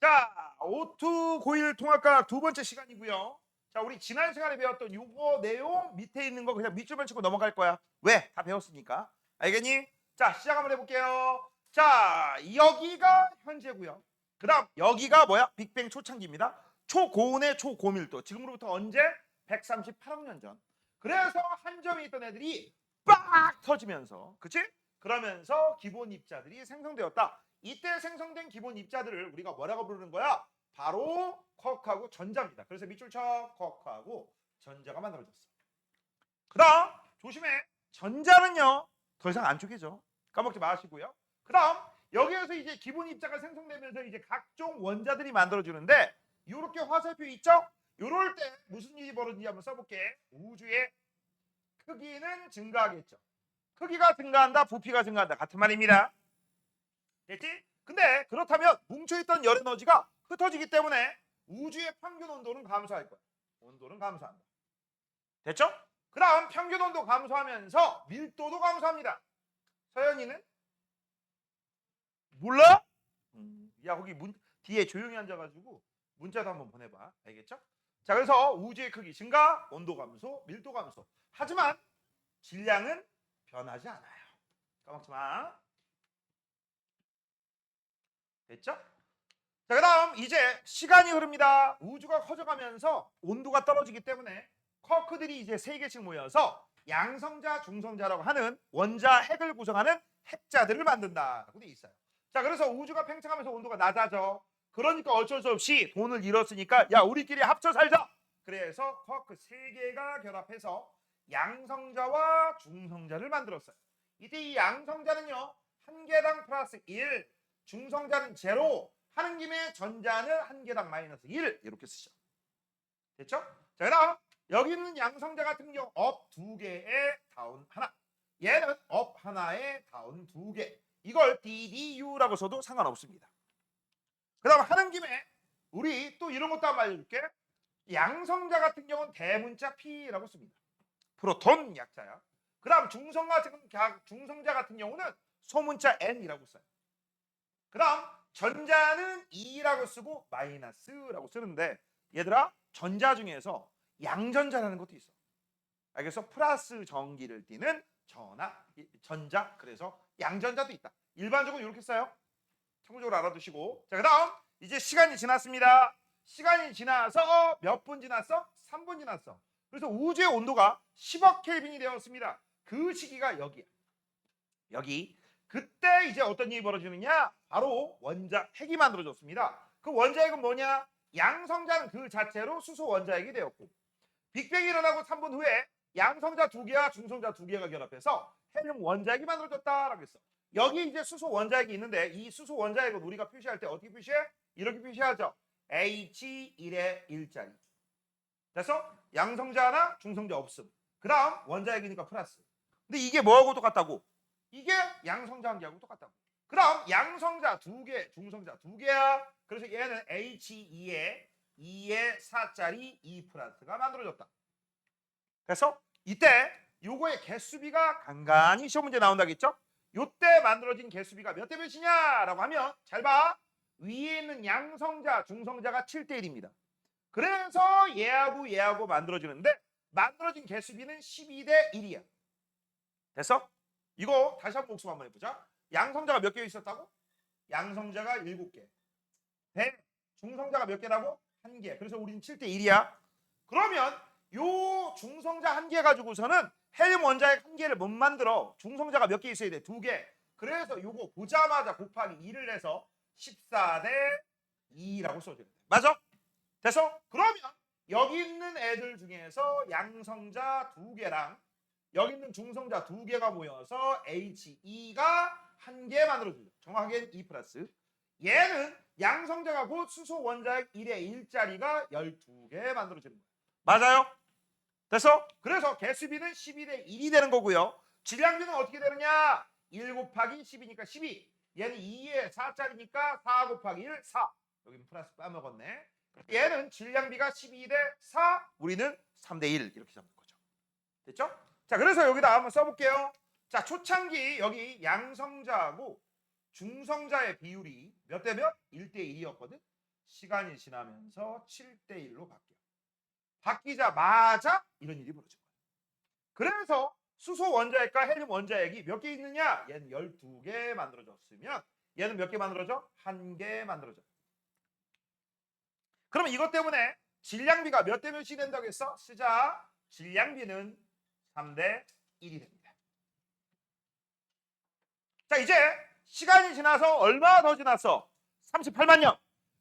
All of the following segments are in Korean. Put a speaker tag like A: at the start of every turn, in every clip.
A: 자, O2 고1 통합과학 두 번째 시간이고요. 자, 우리 지난 시간에 배웠던 요거 내용 밑에 있는 거 그냥 밑줄만 치고 넘어갈 거야. 왜? 다 배웠으니까. 알겠니? 자, 시작 한번 해볼게요. 자, 여기가 현재고요. 그 다음 여기가 뭐야? 빅뱅 초창기입니다. 초고온의 초고밀도. 지금으로부터 언제? 138억 년 전. 그래서 한 점에 있던 애들이 빡 터지면서, 그치? 그러면서 기본 입자들이 생성되었다. 이때 생성된 기본 입자들을 우리가 뭐라고 부르는 거야? 바로 쿼크하고 전자입니다. 그래서 밑줄 쳐. 쿼크하고 전자가 만들어졌어. 그 다음 조심해. 전자는요 더 이상 안 쪼개져. 까먹지 마시고요. 그 다음 여기에서 이제 기본 입자가 생성되면서 이제 각종 원자들이 만들어지는데 이렇게 화살표 있죠? 이럴 때 무슨 일이 벌어지는지 한번 써볼게. 우주의 크기는 증가하겠죠. 크기가 증가한다, 부피가 증가한다. 같은 말입니다. 됐지? 근데 그렇다면 뭉쳐있던 열 에너지가 흩어지기 때문에 우주의 평균 온도는 감소할 거야. 온도는 감소한다. 됐죠? 그 다음 평균 온도 감소하면서 밀도도 감소합니다. 서연이는? 몰라? 야 거기 뒤에 조용히 앉아가지고 문자도 한번 보내봐. 알겠죠? 자 그래서 우주의 크기 증가, 온도 감소, 밀도 감소. 하지만 질량은 변하지 않아요. 까먹지 마. 됐죠? 자, 그 다음 이제 시간이 흐릅니다. 우주가 커져가면서 온도가 떨어지기 때문에 쿼크들이 이제 3개씩 모여서 양성자, 중성자라고 하는 원자 핵을 구성하는 핵자들을 만든다라고 돼 있어요. 자, 그래서 우주가 팽창하면서 온도가 낮아져. 그러니까 어쩔 수 없이 돈을 잃었으니까 야 우리끼리 합쳐 살자. 그래서 쿼크 3개가 결합해서 양성자와 중성자를 만들었어요. 이때 이 양성자는요 한 개당 플러스 1, 중성자는 제로, 하는 김에 전자는 한 개당 마이너스 1 이렇게 쓰죠. 됐죠? 자, 그다음 여기 있는 양성자 같은 경우 업 2개에 다운 하나. 얘는 업 하나에 다운 2개. 이걸 DDU라고 써도 상관없습니다. 그다음 하는 김에 우리 또 이런 것도 한번 알려줄게. 양성자 같은 경우는 대문자 P라고 씁니다. 프로톤 약자야. 그다음 중성자 같은 경우는 소문자 N이라고 써요. 그 다음 전자는 2라고 쓰고 마이너스라고 쓰는데 얘들아 전자 중에서 양전자라는 것도 있어. 알겠어? 플러스 전기를 띠는 전자. 그래서 양전자도 있다. 일반적으로 이렇게 써요. 참고적으로 알아두시고. 자, 그 다음 이제 시간이 지났습니다. 시간이 지나서 몇 분 지났어? 3분 지났어. 그래서 우주의 온도가 10억 켈빈이 되었습니다. 그 시기가 여기야. 여기. 그때 이제 어떤 일이 벌어지느냐? 바로 원자 핵이 만들어졌습니다. 그 원자핵은 뭐냐? 양성자는 그 자체로 수소 원자핵이 되었고 빅뱅이 일어나고 3분 후에 양성자 2개와 중성자 2개가 결합해서 헬륨 원자핵이 만들어졌다라고 했어. 여기 이제 수소 원자핵이 있는데 이 수소 원자핵은 우리가 표시할 때 어떻게 표시해? 이렇게 표시하죠. H1의 1짜리. 그래서 양성자 하나, 중성자 없음. 그 다음 원자핵이니까 플러스. 근데 이게 뭐하고 똑같다고? 이게 양성자 한 개하고 똑같다고. 그 다음 양성자 2개, 중성자 2개야. 그래서 얘는 H2에 2의 4짜리 2 플러스가 만들어졌다. 그래서 이때 요거의 개수비가 간간히 시험 문제 나온다겠죠? 요때 만들어진 개수비가 몇 대 몇이냐라고 하면 잘 봐. 위에 있는 양성자, 중성자가 7대 1입니다. 그래서 얘하고 만들어지는데 만들어진 개수비는 12대 1이야. 됐어? 이거 다시 한번 복습 한번 해보자. 양성자가 몇 개 있었다고? 양성자가 7개. 중성자가 몇 개라고? 1개. 그래서 우리는 7대 1이야. 그러면 요 중성자 1개 가지고서는 헬륨 원자핵 1개를 못 만들어. 중성자가 몇 개 있어야 돼? 2개. 그래서 요거 보자마자 곱하기 2를 해서 14대 2라고 써줘야 돼. 맞아? 됐어? 그러면 여기 있는 애들 중에서 양성자 2개랑 여기 있는 중성자 2개가 모여서 H2가 1개 만들어주죠. 정확하게는 2 플러스. 얘는 양성자가 곧 수소 원자핵 1의 1짜리가 12개 만들어지는 거예요. 맞아요? 됐어? 그래서 개수비는 12대 1이 되는 거고요. 질량비는 어떻게 되느냐? 1 곱하기 10이니까 12. 얘는 2의 4짜리니까 4 곱하기 1, 4. 여기는 플러스 빼먹었네. 얘는 질량비가 12대 4, 우리는 3대 1 이렇게 잡는 거죠. 됐죠? 자, 그래서 여기다 한번 써볼게요. 자, 초창기 여기 양성자하고 중성자의 비율이 몇 대 몇? 1대 1이었거든. 시간이 지나면서 7대1로 바뀌어요. 바뀌자마자 이런 일이 벌어진 거예요. 그래서 수소 원자핵과 헬륨 원자핵이 몇 개 있느냐? 얘는 12개 만들어졌으면 얘는 몇 개 만들어져? 1개 만들어져. 그럼 이것 때문에 질량비가 몇 대 몇이 된다고 했어? 쓰자. 질량비는 3대 1이 됩니다. 자, 이제 시간이 지나서 얼마 더 지났어? 38만 년.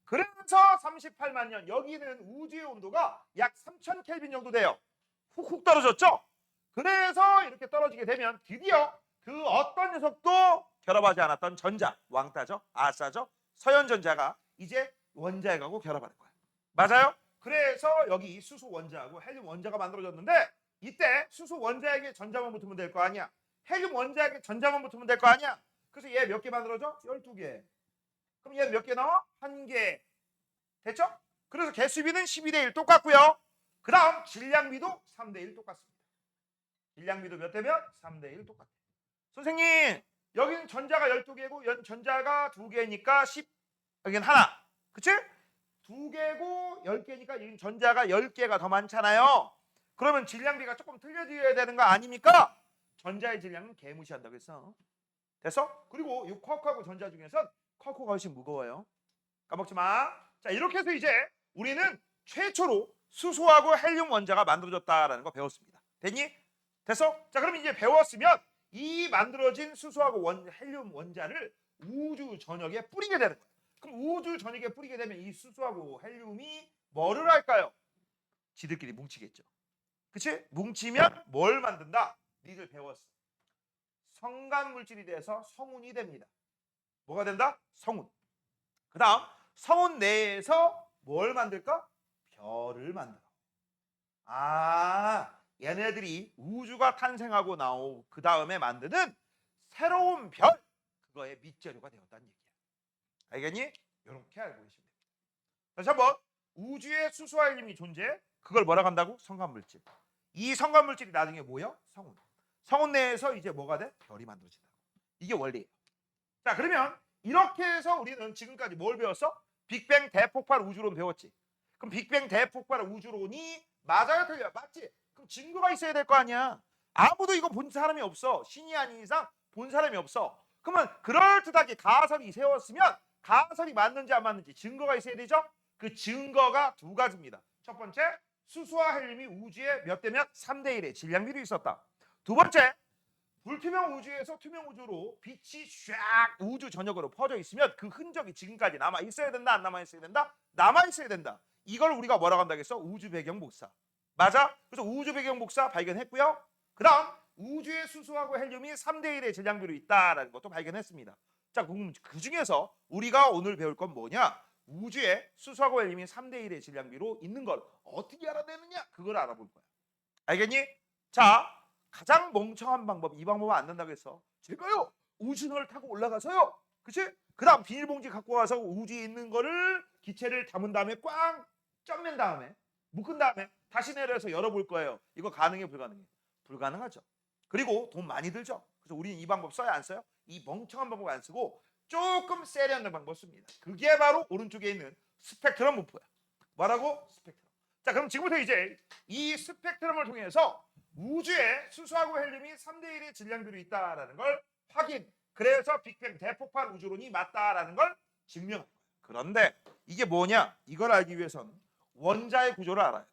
A: 그래서 38만 년 여기는 우주의 온도가 약 3000켈빈 정도 돼요. 훅훅 떨어졌죠? 그래서 이렇게 떨어지게 되면 드디어 그 어떤 녀석도 결합하지 않았던 전자, 왕따죠, 아싸죠, 서연전자가 이제 원자핵하고 결합하는 거예요. 맞아요? 그래서 여기 수소 원자하고 헬륨 원자가 만들어졌는데 이때 수소 원자핵에 전자만 붙으면 될 거 아니야. 헬륨 원자핵에 전자만 붙으면 될 거 아니야. 그래서 얘 몇 개 만들어져? 12개. 그럼 얘 몇 개 나와? 1개. 됐죠? 그래서 개수비는 12대1 똑같고요. 그 다음 질량비도 3대1 똑같습니다. 질량비도 몇 대면? 3대1 똑같아요. 선생님, 여기는 전자가 12개고 연 전자가 2개니까 10, 여기는 하나. 그치? 2개고 10개니까 여기는 전자가 10개가 더 많잖아요. 그러면 질량비가 조금 틀려져야 되는 거 아닙니까? 전자의 질량은 개무시한다고 했어. 됐어? 그리고 이 쿼크하고 전자 중에선 쿼크가 훨씬 무거워요. 까먹지 마. 자, 이렇게 해서 이제 우리는 최초로 수소하고 헬륨 원자가 만들어졌다라는 거 배웠습니다. 됐니? 됐어? 자, 그럼 이제 배웠으면 이 만들어진 수소하고 헬륨 원자를 우주 전역에 뿌리게 되는 거야. 그럼 우주 전역에 뿌리게 되면 이 수소하고 헬륨이 뭐를 할까요? 지들끼리 뭉치겠죠. 그치? 뭉치면 뭘 만든다? 니들 배웠어. 성간 물질이 돼서 성운이 됩니다. 뭐가 된다? 성운. 그 다음 성운 내에서 뭘 만들까? 별을 만들어. 아, 얘네들이 우주가 탄생하고 나오고 그 다음에 만드는 새로운 별, 그거의 밑재료가 되었다는 얘기야. 알겠니? 이렇게 알고 계시면 됩니다. 다시 한번, 우주에 수소와 헬륨이 존재해. 그걸 뭐라고 한다고? 성간물질. 이 성간물질이 나중에 뭐요? 성운. 성운 내에서 이제 뭐가 돼? 별이 만들어진다고. 이게 원리예요. 자, 그러면 이렇게 해서 우리는 지금까지 뭘 배웠어? 빅뱅 대폭발 우주론 배웠지. 그럼 빅뱅 대폭발 우주론이 맞아요, 틀려요? 맞지? 그럼 증거가 있어야 될 거 아니야. 아무도 이거 본 사람이 없어. 신이 아닌 이상 본 사람이 없어. 그러면 그럴듯하게 가설이 세웠으면 가설이 맞는지 안 맞는지 증거가 있어야 되죠? 그 증거가 두 가지입니다. 첫 번째, 수소와 헬륨이 우주에 몇 대 몇? 3대1의 질량비로 있었다. 두 번째, 불투명 우주에서 투명 우주로 빛이 쫙 우주 전역으로 퍼져 있으면 그 흔적이 지금까지 남아 있어야 된다, 안 남아 있어야 된다? 남아 있어야 된다. 이걸 우리가 뭐라고 한다겠어? 우주 배경 복사. 맞아? 그래서 우주 배경 복사 발견했고요. 그다음 우주의 수소하고 헬륨이 3대1의 질량비로 있다라는 것도 발견했습니다. 자, 그럼 그 중에서 우리가 오늘 배울 건 뭐냐? 우주에 수소하고 헬륨이 3대1의 질량비로 있는 걸 어떻게 알아내느냐? 그걸 알아볼 거야. 알겠니? 자, 가장 멍청한 방법, 이 방법은 안 된다고 했어. 제가요, 우주선을 타고 올라가서요. 그치? 그 다음 비닐봉지 갖고 와서 우주에 있는 거를 기체를 담은 다음에 꽝 쪄맨 다음에 묶은 다음에 다시 내려서 열어볼 거예요. 이거 가능해, 불가능해? 불가능하죠. 그리고 돈 많이 들죠. 그래서 우리는 이 방법 써야 안 써요? 이 멍청한 방법 안 쓰고 조금 세련된 방법 씁니다. 그게 바로 오른쪽에 있는 스펙트럼 무프야. 뭐라고? 스펙트럼. 자, 그럼 지금부터 이제 이 스펙트럼을 통해서 우주에 수소하고 헬륨이 3대1의 질량비로 있다라는 걸 확인. 그래서 빅뱅 대폭발 우주론이 맞다라는 걸 증명한 거예요. 그런데 이게 뭐냐? 이걸 알기 위해선 원자의 구조를 알아야 돼.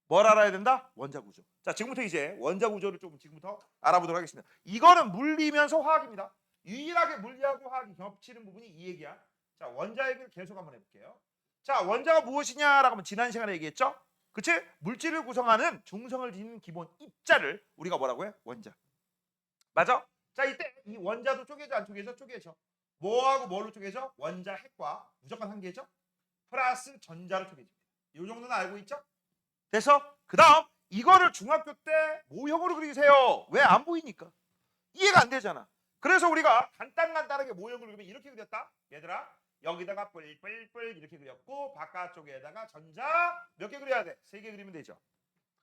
A: 뭘 알아야 된다? 원자 구조. 자, 지금부터 이제 원자 구조를 좀 지금부터 알아보도록 하겠습니다. 이거는 물리면서 화학입니다. 유일하게 물리하고 화학이 겹치는 부분이 이 얘기야. 자, 원자 얘기를 계속 한번 해볼게요. 자, 원자가 무엇이냐라고 하면 지난 시간에 얘기했죠? 그치? 물질을 구성하는 중성을 지닌 기본 입자를 우리가 뭐라고 해? 원자. 맞아? 자, 이때 이 원자도 쪼개져 안 쪼개져? 쪼개져. 뭐하고 뭐로 쪼개져? 원자 핵과 무조건 한 개죠? 플러스 전자로 쪼개집니다. 이 정도는 알고 있죠? 됐어? 그 다음 이거를 중학교 때 모형으로 그리세요. 왜? 안 보이니까. 이해가 안 되잖아. 그래서 우리가 간단하게 모형을 그리면 이렇게 그렸다. 얘들아, 여기다가 뿔뿔뿔 이렇게 그렸고 바깥쪽에다가 전자 몇 개 그려야 돼? 3개 그리면 되죠.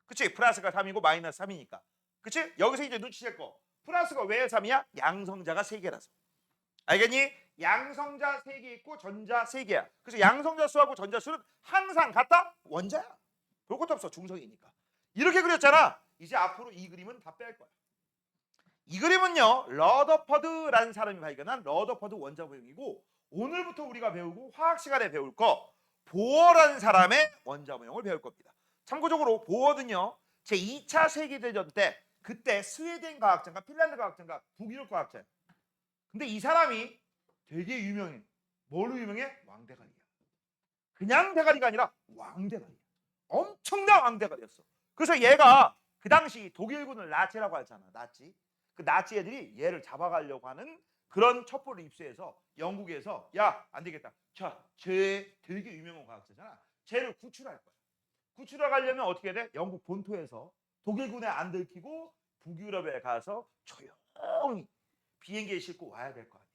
A: 그치? 플러스가 3이고 마이너스 3이니까. 그치? 여기서 이제 눈치챌 거. 플러스가 왜 3이야? 양성자가 3개라서. 알겠니? 양성자 3개 있고 전자 3개야. 그래서 양성자 수하고 전자 수는 항상 같다? 원자야. 볼 것도 없어. 중성이니까. 이렇게 그렸잖아. 이제 앞으로 이 그림은 다 뺄 거야. 이 그림은요. 러더퍼드라는 사람이 발견한 러더퍼드 원자 모형이고 오늘부터 우리가 배우고 화학 시간에 배울 거 보어라는 사람의 원자 모형을 배울 겁니다. 참고적으로 보어는요. 제2차 세계대전 때 그때 스웨덴 과학자인가 핀란드 과학자인가 북유럽 과학자야. 근데 이 사람이 되게 유명해. 뭘로 유명해? 왕대가리야. 그냥 대가리가 아니라 왕대가리야. 엄청난 왕대가리였어. 그래서 얘가 그 당시 독일군을 나치라고 하잖아. 나치. 그 나치 애들이 얘를 잡아가려고 하는 그런 첩보를 입수해서 영국에서 야, 안 되겠다. 자, 쟤 되게 유명한 과학자잖아. 쟤를 구출할 거야. 구출해 가려면 어떻게 돼? 영국 본토에서 독일군에 안 들키고 북유럽에 가서 조용히 비행기에 싣고 와야 될 거 아니야.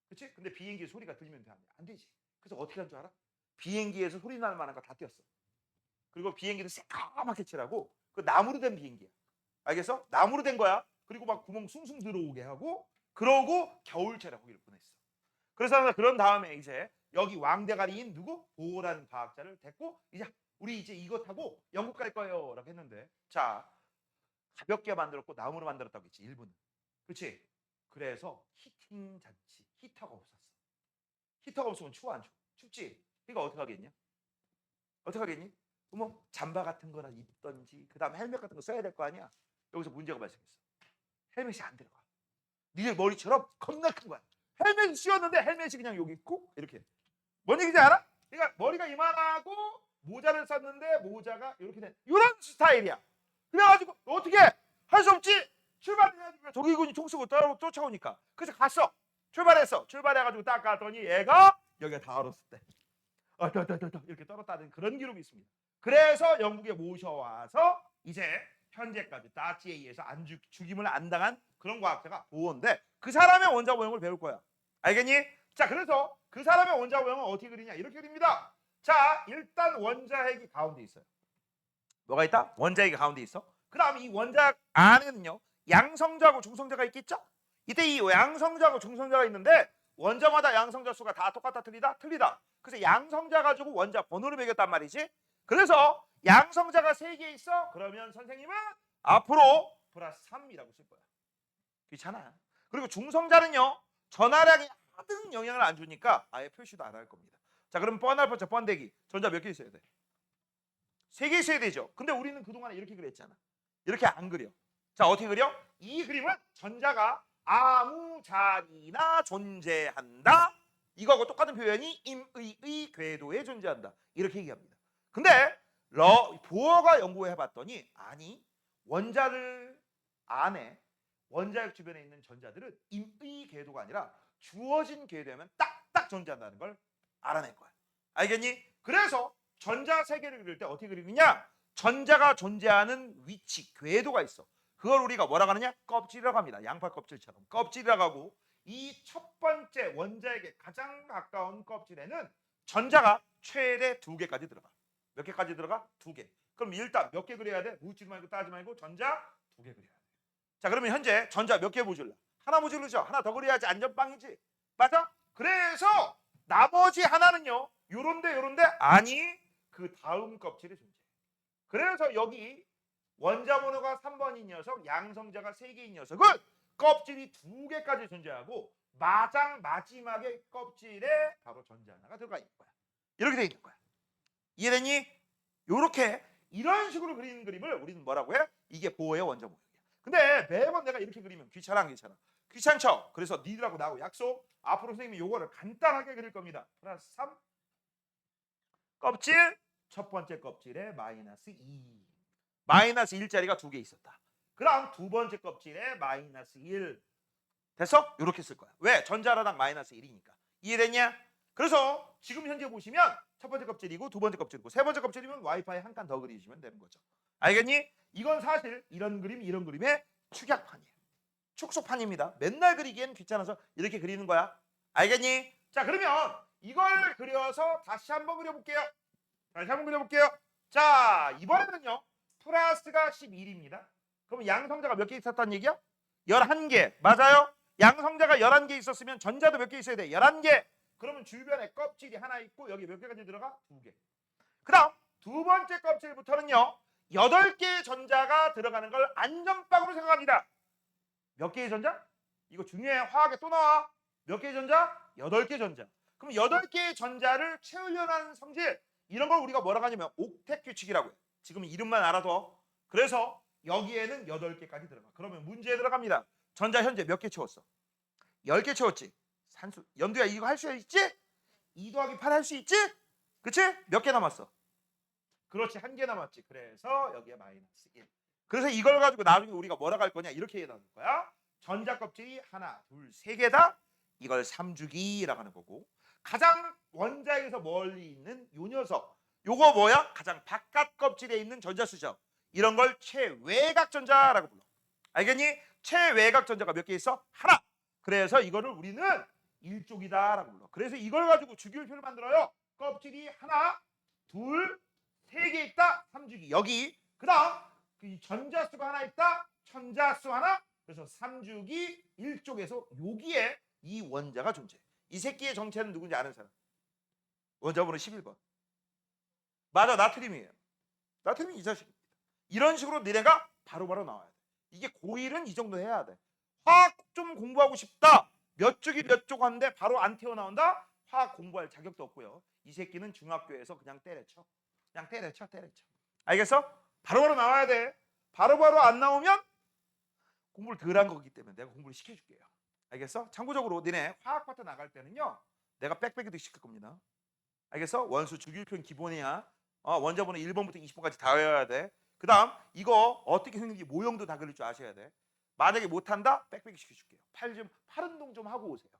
A: 그렇지? 근데 비행기 소리가 들리면 안 되지. 그래서 어떻게 한 줄 알아? 비행기에서 소리 나는 만한 거 다 띄었어. 그리고 비행기를 새까맣게 칠하고 그 나무로 된 비행기야. 알겠어? 나무로 된 거야. 그리고 막 구멍 숭숭 들어오게 하고 그러고 겨울철에 거기를 보냈어. 그래서 그런 다음에 이제 여기 왕대가리인 누구? 보어라는 과학자를 데리고 이제 우리 이제 이거 타고 영국 갈 거예요 라고 했는데 자 가볍게 만들었고 나무로 만들었다고 했지 일본은. 그렇지? 그래서 히팅 장치 히터가 없었어. 히터가 없으면 추워 안 추워? 춥지? 그러니까 어떻게 하겠냐? 어떻게 하겠니? 뭐 잠바 같은 거나 입던지 그 다음 헬멧 같은 거 써야 될 거 아니야. 여기서 문제가 발생했어. 헬멧이 안 들어가. 니들 머리처럼 겁나 큰 거야. 헬멧 씌웠는데 헬멧이 그냥 여기 있고 이렇게. 뭔 얘기인지 알아? 그러니까 머리가 이만하고 모자를 썼는데 모자가 이렇게 된 이런 스타일이야. 그래가지고 어떻게 할 수 없지? 출발해야지. 독일군이 총 쏘고 쫓아오니까. 그래서 갔어. 출발했어. 출발해가지고 딱 갔더니 얘가 여기가 다 얼었을 때 이렇게 떨었다는 그런 기록이 있습니다. 그래서 영국에 모셔와서 이제 현재까지 나치에 의해서 죽임을 안 당한 그런 과학자가 보어인데 그 사람의 원자 모형을 배울 거야. 알겠니? 자, 그래서 그 사람의 원자 모형은 어떻게 그리냐? 이렇게 그립니다. 자, 일단 원자핵이 가운데 있어요. 뭐가 있다? 원자핵이 가운데 있어. 그 다음 이 원자핵 안에는요. 양성자하고 중성자가 있겠죠? 이때 이 양성자하고 중성자가 있는데 원자마다 양성자 수가 다 똑같다 틀리다? 틀리다. 그래서 양성자 가지고 원자 번호를 매겼단 말이지. 그래서 양성자가 3개 있어. 그러면 선생님은 앞으로 플러스 3이라고 쓸 거야. 귀찮아. 그리고 중성자는요. 전하량이 하등 영향을 안 주니까 아예 표시도 안 할 겁니다. 자, 그럼 뻔알포차 번대기. 전자 몇 개 있어야 돼? 3개 있어야 되죠. 근데 우리는 그동안에 이렇게 그렸잖아. 이렇게 안 그려. 자, 어떻게 그려? 이 그림은 전자가 아무 자리나 존재한다. 이거하고 똑같은 표현이 임의의 궤도에 존재한다. 이렇게 얘기합니다. 근데 보어가 연구해봤더니 아니 원자를 안에 원자핵 주변에 있는 전자들은 임의 궤도가 아니라 주어진 궤도에만 딱딱 존재한다는 걸 알아낸 거야. 알겠니? 그래서 전자 세계를 그릴 때 어떻게 그리느냐? 전자가 존재하는 위치, 궤도가 있어. 그걸 우리가 뭐라고 하느냐? 껍질이라고 합니다. 양파 껍질처럼 껍질이라고 하고 이 첫 번째 원자에게 가장 가까운 껍질에는 전자가 최대 2개까지 들어가. 몇 개까지 들어가? 2개. 그럼 일단 몇 개 그려야 돼? 묻지 말고 따지 말고 전자 2개 그려야 돼. 자, 그러면 현재 전자 몇 개 모질라? 하나 모질르죠. 하나 더 그려야지 안전빵이지. 맞아? 그래서 나머지 하나는요. 요런데 아니 그 다음 껍질에 존재해. 그래서 여기 원자 번호가 3번인 녀석, 양성자가 3개인 녀석은 껍질이 2개까지 존재하고 마지막에 껍질에 바로 전자 하나가 들어가 있는 거야. 이렇게 돼 있는 거야. 이해됐니? 요렇게 이런 식으로 그리는 그림을 우리는 뭐라고 해? 이게 보어의 원자 모형이야. 근데 매번 내가 이렇게 그리면 귀찮아 안 귀찮아? 귀찮죠? 그래서 니들하고 나하고 약속. 앞으로 선생님이 요거를 간단하게 그릴 겁니다. 플러스 3 껍질 첫 번째 껍질에 마이너스 2 마이너스 1자리가 2개 있었다. 그럼 두 번째 껍질에 마이너스 1 됐어? 이렇게 쓸 거야. 왜? 전자라당 마이너스 1이니까. 이해됐냐? 그래서 지금 현재 보시면 첫 번째 껍질이고 두 번째 껍질이고 세 번째 껍질이면 와이파이 한 칸 더 그리시면 되는 거죠. 알겠니? 이건 사실 이런 그림의 축약판이에요. 축소판입니다. 맨날 그리기엔 귀찮아서 이렇게 그리는 거야. 알겠니? 자, 그러면 이걸 그려서 다시 한번 그려볼게요. 자, 이번에는요. 플러스가 11입니다. 그럼 양성자가 몇 개 있었다는 얘기야? 11개. 맞아요? 양성자가 11개 있었으면 전자도 몇 개 있어야 돼? 11개. 그러면 주변에 껍질이 하나 있고 여기 몇 개까지 들어가? 2개. 그 다음 두 번째 껍질부터는요. 8개의 전자가 들어가는 걸 안전빵으로 생각합니다. 몇 개의 전자? 이거 중요해. 화학에 또 나와. 몇 개의 전자? 8개 전자. 그럼 8개의 전자를 채우려는 하는 성질, 이런 걸 우리가 뭐라고 하냐면 옥텟 규칙이라고 해요. 지금 이름만 알아둬. 그래서 여기에는 8개까지 들어가. 그러면 문제에 들어갑니다. 전자 현재 몇 개 채웠어? 10개 채웠지? 산수. 연두야 이거 할 수 있지? 2 더하기 8 할 수 있지? 그치? 몇 개 남았어? 그렇지, 1개 남았지. 그래서 여기에 마이너스 1. 그래서 이걸 가지고 나중에 우리가 뭐라고 할 거냐 이렇게 나눌 거야. 전자 껍질이 하나, 둘, 세 개다. 이걸 3주기라고 하는 거고, 가장 원자에서 멀리 있는 요 녀석, 요거 뭐야? 가장 바깥 껍질에 있는 전자수죠. 이런 걸 최외곽 전자라고 불러. 알겠니? 최외곽 전자가 몇 개 있어? 하나. 그래서 이거를 우리는 일족이다라고 불러. 그래서 이걸 가지고 주기율표를 만들어요. 껍질이 하나, 둘, 세 개 있다. 3주기. 여기. 그다음 그 전자수가 하나 있다. 천자수 하나. 그래서 3주기 1쪽에서 여기에 이 원자가 존재해. 이 새끼의 정체는 누군지 아는 사람? 원자번호 11번. 맞아, 나트륨이에요. 나트륨이 이 자식입니다. 이런 식으로 너네가 바로바로 나와야 돼. 이게 고1은 이 정도 해야 돼. 화학 좀 공부하고 싶다. 몇 쪽이 몇 쪽 하는데 바로 안 튀어나온다? 화학 공부할 자격도 없고요. 이 새끼는 중학교에서 그냥 때려쳐. 그냥 때려쳐. 알겠어? 바로바로 나와야 돼. 바로바로 안 나오면 공부를 덜 한 거기 때문에 내가 공부를 시켜줄게요. 알겠어? 참고적으로 너네 화학 파트 나갈 때는요, 내가 빽빽이도 시킬 겁니다. 알겠어? 원수 주기율표는 기본이야. 원자번호 1번부터 20번까지 다 외워야 돼. 그 다음 이거 어떻게 생긴지 모형도 다 그릴 줄 아셔야 돼. 만약에 못한다? 빽빽이 시켜줄게요. 팔 운동 좀 하고 오세요.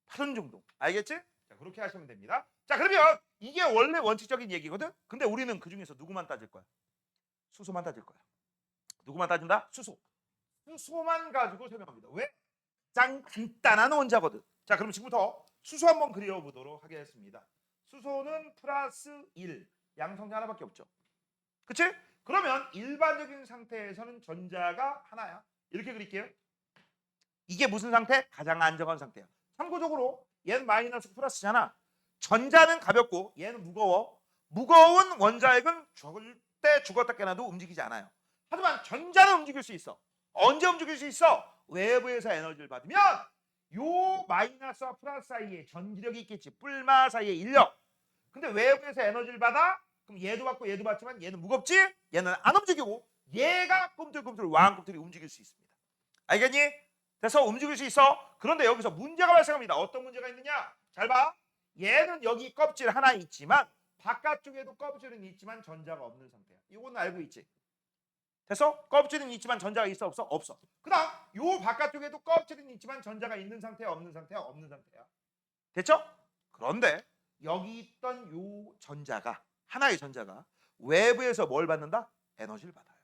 A: 팔 운동. 알겠지? 자, 그렇게 하시면 됩니다. 자, 그러면 이게 원래 원칙적인 얘기거든. 근데 우리는 그 중에서 누구만 따질 거야? 수소만 따질 거야. 누구만 따진다? 수소. 수소만 가지고 설명합니다. 왜? 가장 간단한 원자거든. 자, 그럼 지금부터 수소 한번 그려보도록 하겠습니다. 수소는 플러스 1, 양성자 하나밖에 없죠. 그치? 그러면 일반적인 상태에서는 전자가 하나야. 이렇게 그릴게요. 이게 무슨 상태? 가장 안정한 상태야. 참고적으로 얘는 마이너스 플러스잖아. 전자는 가볍고 얘는 무거워. 무거운 원자핵은 절대 죽었다 깨나도 움직이지 않아요. 하지만 전자는 움직일 수 있어. 언제 움직일 수 있어? 외부에서 에너지를 받으면 요 마이너스와 플러스 사이에 전기력이 있겠지. 뿔마 사이에 인력. 근데 외부에서 에너지를 받아? 그럼 얘도 받고 얘도 받지만 얘는 무겁지? 얘는 안 움직이고 얘가 꿈틀꿈틀 왕꿈틀이 움직일 수 있습니다. 알겠니? 그래서 움직일 수 있어. 그런데 여기서 문제가 발생합니다. 어떤 문제가 있느냐? 잘 봐. 얘는 여기 껍질 하나 있지만 바깥쪽에도 껍질은 있지만 전자가 없는 상태야. 이건 알고 있지? 됐어? 껍질은 있지만 전자가 있어 없어? 없어. 그다음 요 바깥쪽에도 껍질은 있지만 전자가 있는 상태야 없는 상태야? 없는 상태야. 됐죠? 그런데 여기 있던 요 전자가, 하나의 전자가 외부에서 뭘 받는다? 에너지를 받아요.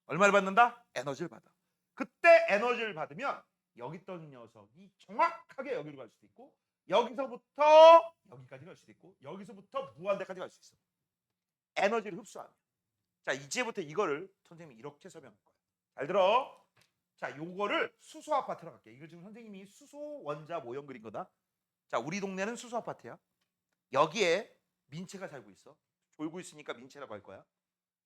A: 얼마를 받는다? 에너지를 받아. 그때 에너지를 받으면 여기 있던 녀석이 정확하게 여기로 갈 수도 있고, 여기서부터 여기까지 갈 수도 있고, 여기서부터 무한대까지 갈 수 있어. 에너지를 흡수하면. 자, 이제부터 이거를 선생님이 이렇게 설명할 거예요. 잘 들어. 자, 요거를 수소 아파트로 갈게요. 이거 지금 선생님이 수소 원자 모형 그린 거다. 자, 우리 동네는 수소 아파트야. 여기에 민채가 살고 있어. 졸고 있으니까 민채라고 할 거야.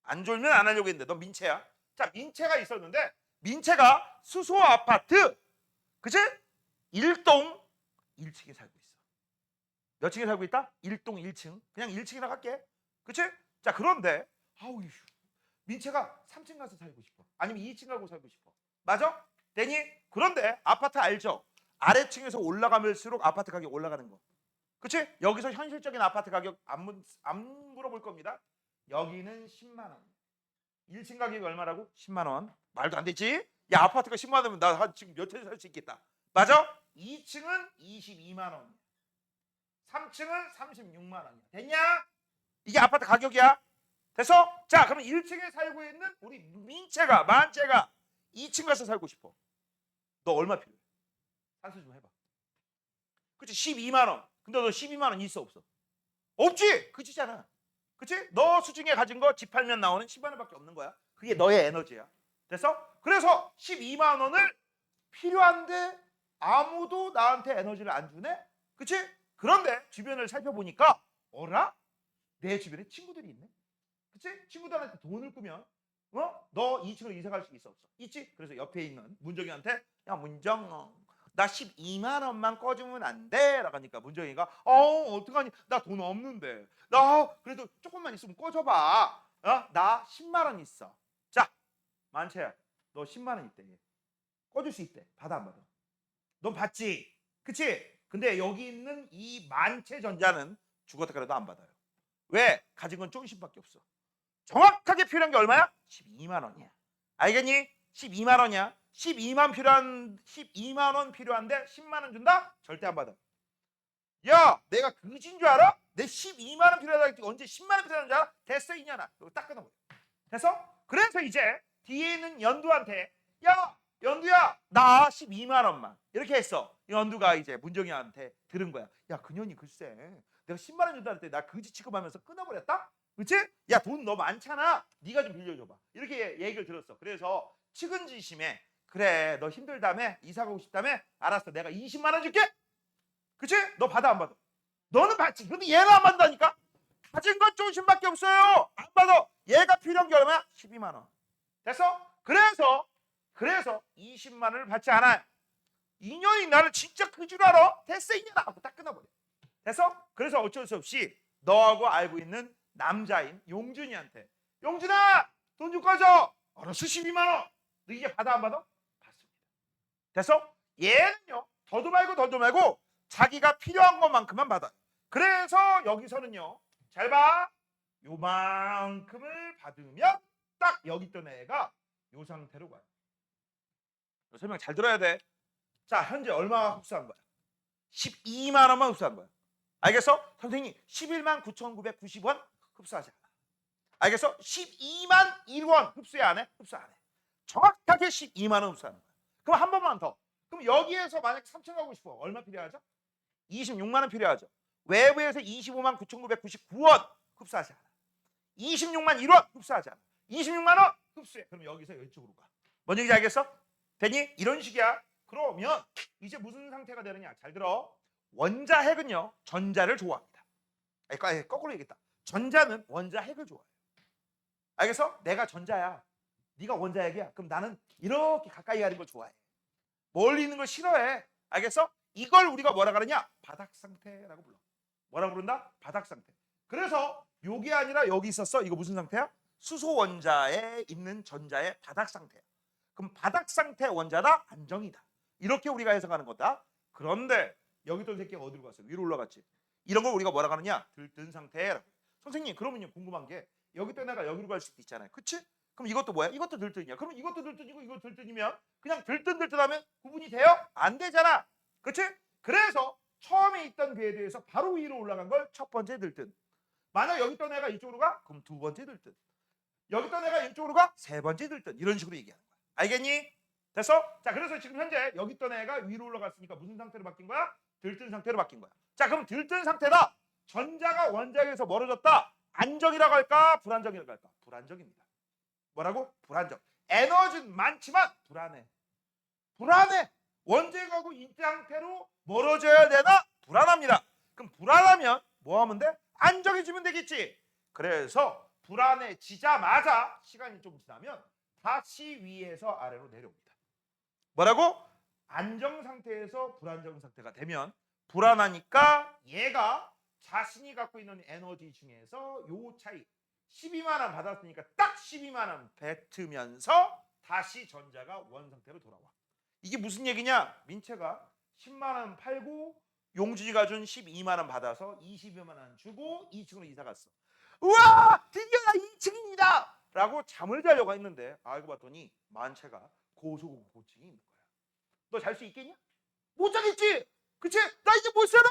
A: 안 졸면 안 하려고 했는데 넌 민채야. 자, 민채가 있었는데 민채가 수소 아파트, 그치? 1동 1층에 살고 있어. 몇 층에 살고 있다? 1동 1층. 그냥 1층이라고 할게. 그치? 자, 그런데 아우, 민채가 3층 가서 살고 싶어. 아니면 2층 가고 살고 싶어. 맞아? 되니? 그런데 아파트 알죠? 아래층에서 올라가면서록 아파트 가격 올라가는 거. 그치? 여기서 현실적인 아파트 가격 안 물어볼 겁니다. 여기는 10만 원. 1층 가격이 얼마라고? 10만 원. 말도 안 되지? 야, 아파트가 10만 원이면 나 지금 몇 채 살 수 있겠다. 맞아? 2층은 22만 원. 3층은 36만 원이야. 됐냐? 이게 아파트 가격이야. 됐어? 자, 그럼 1층에 살고 있는 우리 민채가, 만채가 2층 가서 살고 싶어. 너 얼마 필요해? 산수 좀 해봐. 그치? 12만 원. 근데 너 12만 원 있어 없어? 없지? 그치잖아. 그치? 너 수중에 가진 거 집 팔면 나오는 10만 원밖에 없는 거야. 그게 너의 에너지야. 됐어? 그래서 12만 원을 필요한데 아무도 나한테 에너지를 안 주네? 그치? 그런데 주변을 살펴보니까 어라? 내 주변에 친구들이 있네? 그치? 친구들한테 돈을 꾸면 너 2층으로 이사 갈 수 있어 없어? 있지? 그래서 옆에 있는 문정이한테 야 문정 나 12만 원만 꺼주면 안 돼? 라고 하니까 문정이가 어떡하니? 나 돈 없는데 나 그래도 조금만 있으면 꺼줘봐. 나 10만 원 있어. 자 만채야 너 10만 원 있대. 꺼줄 수 있대. 받아 안 받아? 넌 받지? 그치? 근데 여기 있는 이 만채 전자는 죽었다 그래도 안 받아요. 왜? 가진 건 조금씩밖에 없어. 정확하게 필요한 게 얼마야? 12만 원이야. 알겠니? 12만 원이야. 12만 원 필요한데 10만 원 준다? 절대 안 받아. 야, 내가 그지인 줄 알아? 내 12만 원 필요하다 했지 언제 10만 원 필요한 줄 알아? 됐어 이년아. 이거 딱 끊어버려. 됐어? 그래서 이제 뒤에 있는 연두한테 야, 연두야, 나 12만 원만 이렇게 했어. 연두가 이제 문정이한테 들은 거야. 야, 그년이 글쎄 내가 10만 원 준다 할 때 나 그지 취급하면서 끊어버렸다? 그치? 야, 돈 너 많잖아. 네가 좀 빌려줘봐. 이렇게 얘기를 들었어. 그래서 측은지심에 그래 너 힘들다며 이사 가고 싶다며 알았어 내가 20만 원 줄게. 그치? 너 받아 안 받아? 너는 받지. 근데 얘는 안 받는다니까. 가진 건 조금씩밖에 없어요. 안 받아. 얘가 필요한 게 얼마야? 12만 원. 됐어? 그래서 20만 원을 받지 않아요. 인연이 나를 진짜 그 줄 알아? 됐어 이년아 하고 딱 끊어버려. 됐어? 그래서 어쩔 수 없이 너하고 알고 있는 남자인 용준이한테 용준아 돈 좀 꺼줘. 알았어 12만 원. 너 이제 받아 안 받아? 받습니다. 됐어? 얘는요 더도 말고 자기가 필요한 것만큼만 받아요. 그래서 여기서는요 잘 봐. 요만큼을 받으면 딱 여기 있던 애가 요 상태로 가요. 설명 잘 들어야 돼. 자 현재 얼마 흡수한 거야? 12만 원만 흡수한 거야. 알겠어? 선생님 11만 9,990원 흡수하지 않아. 알겠어? 12만 1원 흡수해 안 해? 흡수 안 해. 정확하게 12만 원 흡수하는 거야. 그럼 한 번만 더. 그럼 여기에서 만약 3층 가고 싶어. 얼마 필요하죠? 26만 원 필요하죠. 외부에서 25만 9,999원 흡수하지 않아. 26만 1원 흡수하지 않아. 26만 원 흡수해. 그럼 여기서 이쪽으로 가. 뭔 얘기인지 알겠어? 됐니? 이런 식이야. 그러면 이제 무슨 상태가 되느냐? 잘 들어. 원자핵은요 전자를 좋아합니다. 거꾸로 얘기했다. 전자는 원자핵을 좋아해요. 알겠어? 내가 전자야. 네가 원자핵이야. 그럼 나는 이렇게 가까이 가는 걸 좋아해. 멀리 있는 걸 싫어해. 알겠어? 이걸 우리가 뭐라 그러냐? 바닥 상태라고 불러. 뭐라 부른다? 바닥 상태. 그래서 요게 아니라 여기 있었어. 이거 무슨 상태야? 수소 원자에 있는 전자의 바닥 상태야. 그럼 바닥 상태 원자다 안정이다. 이렇게 우리가 해석하는 거다. 그런데 여기 있던 새끼가 어디로 갔어? 위로 올라갔지. 이런 걸 우리가 뭐라 하느냐? 들뜬 상태라고. 선생님 그러면요 궁금한 게 여기 있던 애가 여기로 갈 수도 있잖아요. 그치? 그럼 이것도 뭐야? 이것도 들뜬이야. 그럼 이것도 들뜬이고 이거 들뜬이면 그냥 들뜬하면 구분이 돼요? 안 되잖아. 그치? 그래서 처음에 있던 궤도에서 바로 위로 올라간 걸 첫 번째 들뜬. 만약 여기 있던 애가 이쪽으로 가? 그럼 두 번째 들뜬. 여기 있던 애가 이쪽으로 가? 세 번째 들뜬. 이런 식으로 얘기하는 거야. 알겠니? 됐어? 자, 그래서 지금 현재 여기 있던 애가 위로 올라갔으니까 무슨 상태로 바뀐 거야? 들뜬 상태로 바뀐 거야. 자, 그럼 들뜬 상태다. 전자가 원자에서 멀어졌다. 안정이라고 할까? 불안정이라고 할까? 불안정입니다. 뭐라고? 불안정. 에너지는 많지만 불안해. 불안해. 원자하고 이 상태로 멀어져야 되나? 불안합니다. 그럼 불안하면 뭐 하면 돼? 안정해지면 되겠지. 그래서 불안해지자마자 시간이 좀 지나면 다시 위에서 아래로 내려옵니다. 뭐라고? 안정 상태에서 불안정 상태가 되면 불안하니까 얘가 자신이 갖고 있는 에너지 중에서 요 차이 12만 원 받았으니까 딱 12만 원 뱉으면서 다시 전자가 원 상태로 돌아와. 이게 무슨 얘기냐? 민채가 10만 원 팔고 용준이가 준 12만 원 받아서 22만 원 주고 2층으로 이사 갔어. 우와! 드디어 나 2층입니다! 라고 잠을 자려고 했는데 알고 봤더니 만채가 고소공포증이 있는 거야. 너 잘 수 있겠냐? 못 자겠지? 그치? 나 이제 못 살아!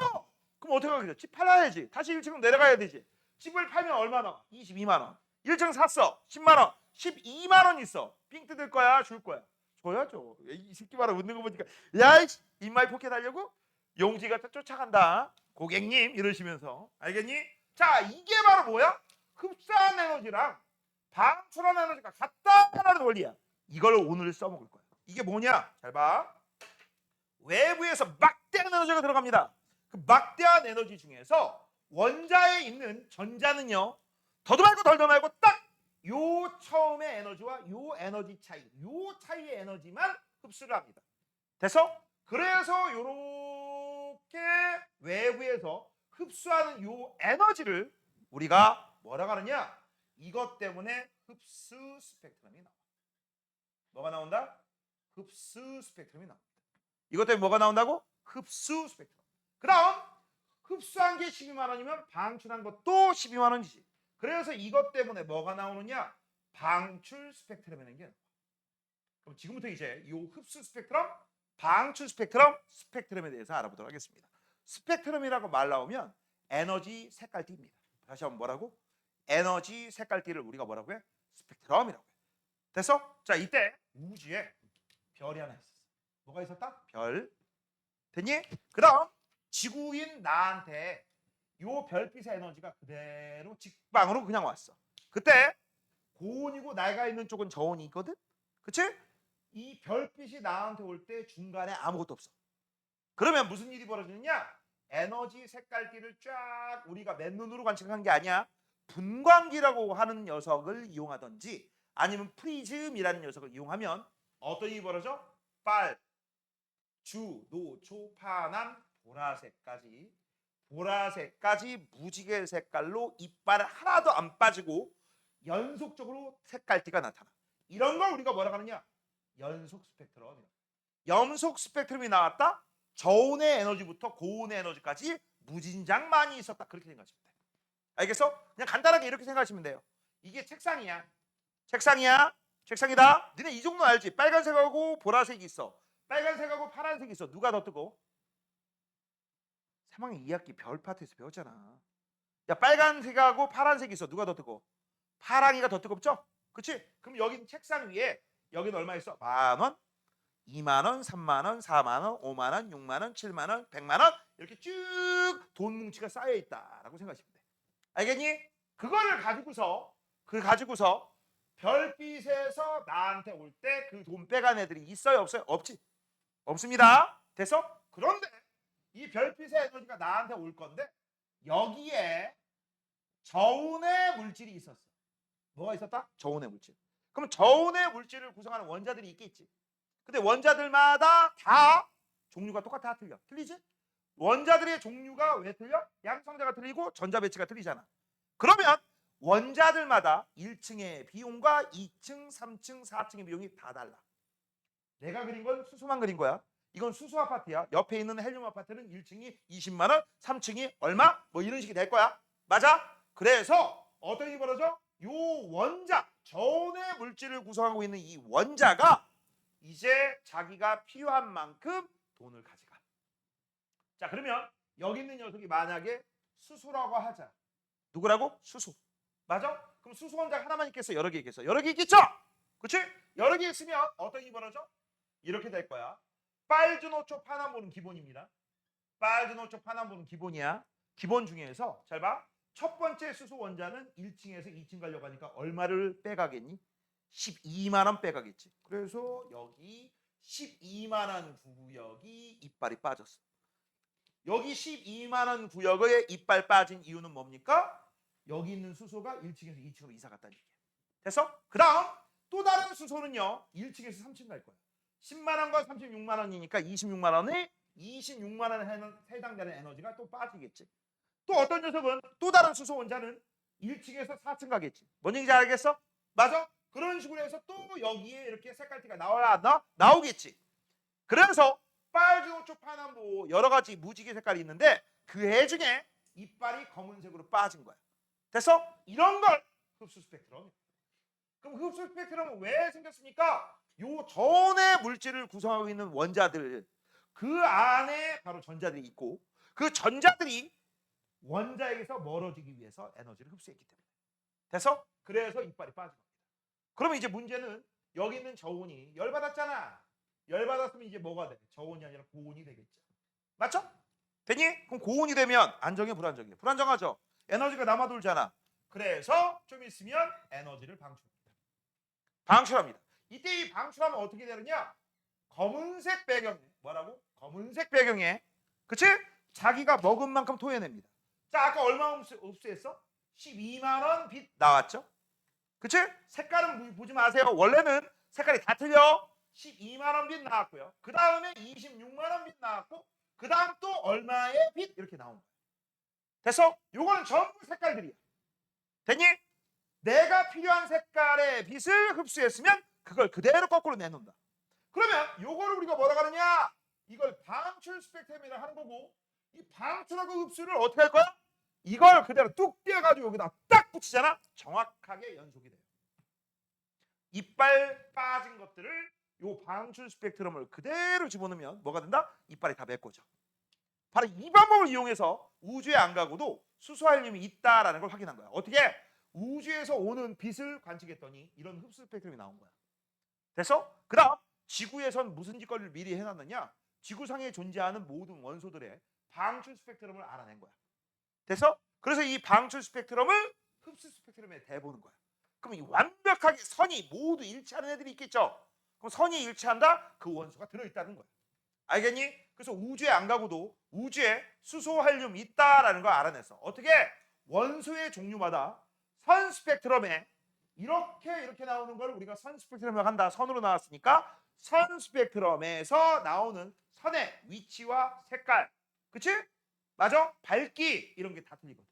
A: 그럼 어떻게 하겠어? 집 팔아야지. 다시 1층으로 내려가야 되지. 집을 팔면 얼마 나와? 22만 원. 1층 샀어. 10만 원. 12만 원 있어. 삥 뜯을 거야? 줄 거야? 줘야죠. 이 새끼 봐라 웃는 거 보니까 야 입마이 포켓 하려고? 용지가 쫓아간다. 고객님 이러시면서 알겠니? 자 이게 바로 뭐야? 흡사한 에너지랑 방출한 에너지가 같다라는 원리야. 이걸 오늘 써먹을 거야. 이게 뭐냐? 잘 봐. 외부에서 막대한 에너지가 들어갑니다. 그 막대한 에너지 중에서 원자에 있는 전자는요. 더도 말고 덜도 말고 딱 요 처음의 에너지와 요 에너지 차이, 요 차이의 에너지만 흡수를 합니다. 됐어? 그래서 요렇게 외부에서 흡수하는 요 에너지를 우리가 뭐라고 하느냐? 이것 때문에 흡수 스펙트럼이 나와. 뭐가 나온다? 흡수 스펙트럼이 나옵니다. 이것 때문에 뭐가 나온다고? 흡수 스펙트럼. 그 다음 흡수한 게 12만 원이면 방출한 것도 12만 원이지. 그래서 이것 때문에 뭐가 나오느냐? 방출 스펙트럼이라는 게 나와. 그럼 지금부터 이제 이 흡수 스펙트럼, 방출 스펙트럼, 스펙트럼에 대해서 알아보도록 하겠습니다. 스펙트럼이라고 말 나오면 에너지 색깔띠입니다. 다시 한번 뭐라고? 에너지 색깔띠를 우리가 뭐라고 해? 스펙트럼이라고 해. 됐어? 자, 이때 우주에 별이 하나 있었어. 뭐가 있었다? 별. 됐니? 그 다음 지구인 나한테 요 별빛의 에너지가 그대로 직방으로 그냥 왔어. 그때 고온이고 내가 있는 쪽은 저온이 있거든? 그치? 이 별빛이 나한테 올 때 중간에 아무것도 없어. 그러면 무슨 일이 벌어지느냐? 에너지 색깔띠를 쫙 우리가 맨눈으로 관측한 게 아니야. 분광기라고 하는 녀석을 이용하든지 아니면 프리즘이라는 녀석을 이용하면 어떤 일이 벌어져? 빨, 주, 노, 초, 파남, 보라색까지 무지개 색깔로 이빨 하나도 안 빠지고 연속적으로 색깔띠가 나타나. 이런 걸 우리가 뭐라고 하느냐? 연속 스펙트럼. 연속 스펙트럼이 나왔다. 저온의 에너지부터 고온의 에너지까지 무진장 많이 있었다. 그렇게 생각하시면 돼. 알겠어? 그냥 간단하게 이렇게 생각하시면 돼요. 이게 책상이야. 책상이다. 너네 이 정도 알지? 빨간색하고 보라색이 있어. 빨간색하고 파란색이 있어. 누가 더 뜨거워? 3학년 2학기 별 파트에서 배웠잖아. 야, 빨간색하고 파란색이 있어. 누가 더 뜨거워? 파랑이가 더 뜨겁죠? 그치? 그럼 여기 책상 위에 여기는 얼마 있어? 10,000원, 20,000원, 30,000원, 40,000원, 50,000원, 60,000원, 70,000원, 100,000원 이렇게 쭉 돈 뭉치가 쌓여 있다라고 생각하시면 돼. 알겠니? 그거를 가지고서 별빛에서 나한테 올 때 그 돈 빼간 애들이 있어요, 없어요? 없지. 없습니다. 됐어? 그런데 이 별빛의 에너지가 나한테 올 건데 여기에 저온의 물질이 있었어. 뭐가 있었다? 저온의 물질. 그럼 저온의 물질을 구성하는 원자들이 있겠지. 근데 원자들마다 다 종류가 똑같아, 틀려? 틀리지? 원자들의 종류가 왜 틀려? 양성자가 틀리고 전자 배치가 틀리잖아. 그러면 원자들마다 1층의 비용과 2층, 3층, 4층의 비용이 다 달라. 내가 그린 건 수소만 그린 거야. 이건 수소 아파트야. 옆에 있는 헬륨 아파트는 1층이 20만 원, 3층이 얼마? 뭐 이런 식이 될 거야. 맞아? 그래서 어떤 일이 벌어져? 요 원자, 저온의 물질을 구성하고 있는 이 원자가 이제 자기가 필요한 만큼 돈을 가져가. 자, 그러면 여기 있는 녀석이 만약에 수소라고 하자. 누구라고? 수소. 맞아? 그럼 수소 원자가 하나만 있겠어? 여러 개 있겠어? 여러 개 있겠죠? 그치? 여러 개 있으면 어떤 일이 벌어져? 이렇게 될 거야. 빨주노초 파남보는 기본입니다. 빨주노초 파남보는 기본이야. 기본 중에서 잘 봐. 첫 번째 수소 원자는 1층에서 2층 가려고 하니까 얼마를 빼가겠니? 12만 원 빼가겠지. 그래서 여기 12만 원 구역이 이빨이 빠졌어. 여기 12만 원 구역에 이빨 빠진 이유는 뭡니까? 여기 있는 수소가 1층에서 2층으로 이사 갔다는 얘기야. 됐어? 그 다음 또 다른 수소는요. 1층에서 3층 갈 거야. 10만 원과 36만 원이니까 26만 원에 26만 원에 해당되는 에너지가 또 빠지겠지. 또 어떤 녀석은 또 다른 수소 원자는 1층에서 4층 가겠지. 뭔 얘기인지 알겠어? 맞아? 그런 식으로 해서 또 여기에 이렇게 색깔띠가 나오겠지. 그래서 빨주노초 파남보 여러 가지 무지개 색깔이 있는데 그 애 중에 이빨이 검은색으로 빠진 거야. 됐어? 이런 걸 흡수 스펙트럼. 그럼 흡수 스펙트럼은 왜 생겼습니까? 요 전의 물질을 구성하고 있는 원자들 그 안에 바로 전자들이 있고 그 전자들이 원자에게서 멀어지기 위해서 에너지를 흡수했기 때문에. 됐어? 그래서 이빨이 빠진 겁니다. 그러면 이제 문제는 여기 있는 저온이 열받았잖아. 열받았으면 이제 뭐가 돼? 저온이 아니라 고온이 되겠죠. 맞죠? 되니? 그럼 고온이 되면 안정해, 불안정해? 불안정하죠. 에너지가 남아돌잖아. 그래서 좀 있으면 에너지를 방출합니다. 이때 이 방출하면 어떻게 되느냐? 검은색 배경에 뭐라고? 검은색 배경에 그치? 자기가 먹은 만큼 토해냅니다. 자, 아까 얼마 흡수했어? 12만 원 빚 나왔죠? 그치? 색깔은 보지 마세요. 원래는 색깔이 다 틀려. 12만 원 빚 나왔고요. 그 다음에 26만 원 빚 나왔고 그 다음 또 얼마의 빚 이렇게 나온 거야. 됐어? 요거는 전부 색깔들이야. 됐니? 내가 필요한 색깔의 빛을 흡수했으면 그걸 그대로 거꾸로 내놓는다. 그러면 요거를 우리가 뭐라고 하느냐? 이걸 방출 스펙트럼이라 하는 거고 이 방출하고 흡수를 어떻게 할 거야? 이걸 그대로 뚝 떼어가지고 여기다 딱 붙이잖아? 정확하게 연속이 돼요. 이빨 빠진 것들을 요 방출 스펙트럼을 그대로 집어넣으면 뭐가 된다? 이빨이 다 메꿔져. 바로 이 방법을 이용해서 우주에 안 가고도 수소알륨이 있다라는 걸 확인한 거야. 어떻게? 우주에서 오는 빛을 관측했더니 이런 흡수 스펙트럼이 나온 거야. 됐어? 그 다음 지구에선 무슨 짓거리를 미리 해놨느냐? 지구상에 존재하는 모든 원소들의 방출 스펙트럼을 알아낸 거야. 됐어? 그래서 이 방출 스펙트럼을 흡수 스펙트럼에 대보는 거야. 그럼 이 완벽하게 선이 모두 일치하는 애들이 있겠죠? 그럼 선이 일치한다? 그 원소가 들어있다는 거야. 알겠니? 그래서 우주에 안 가고도 우주에 수소, 헬륨 있다라는 걸 알아냈어. 어떻게? 원소의 종류마다 선 스펙트럼에 이렇게 나오는 걸 우리가 선 스펙트럼이라고 한다. 선으로 나왔으니까 선 스펙트럼에서 나오는 선의 위치와 색깔. 그치? 맞아? 밝기 이런 게 다 틀리거든.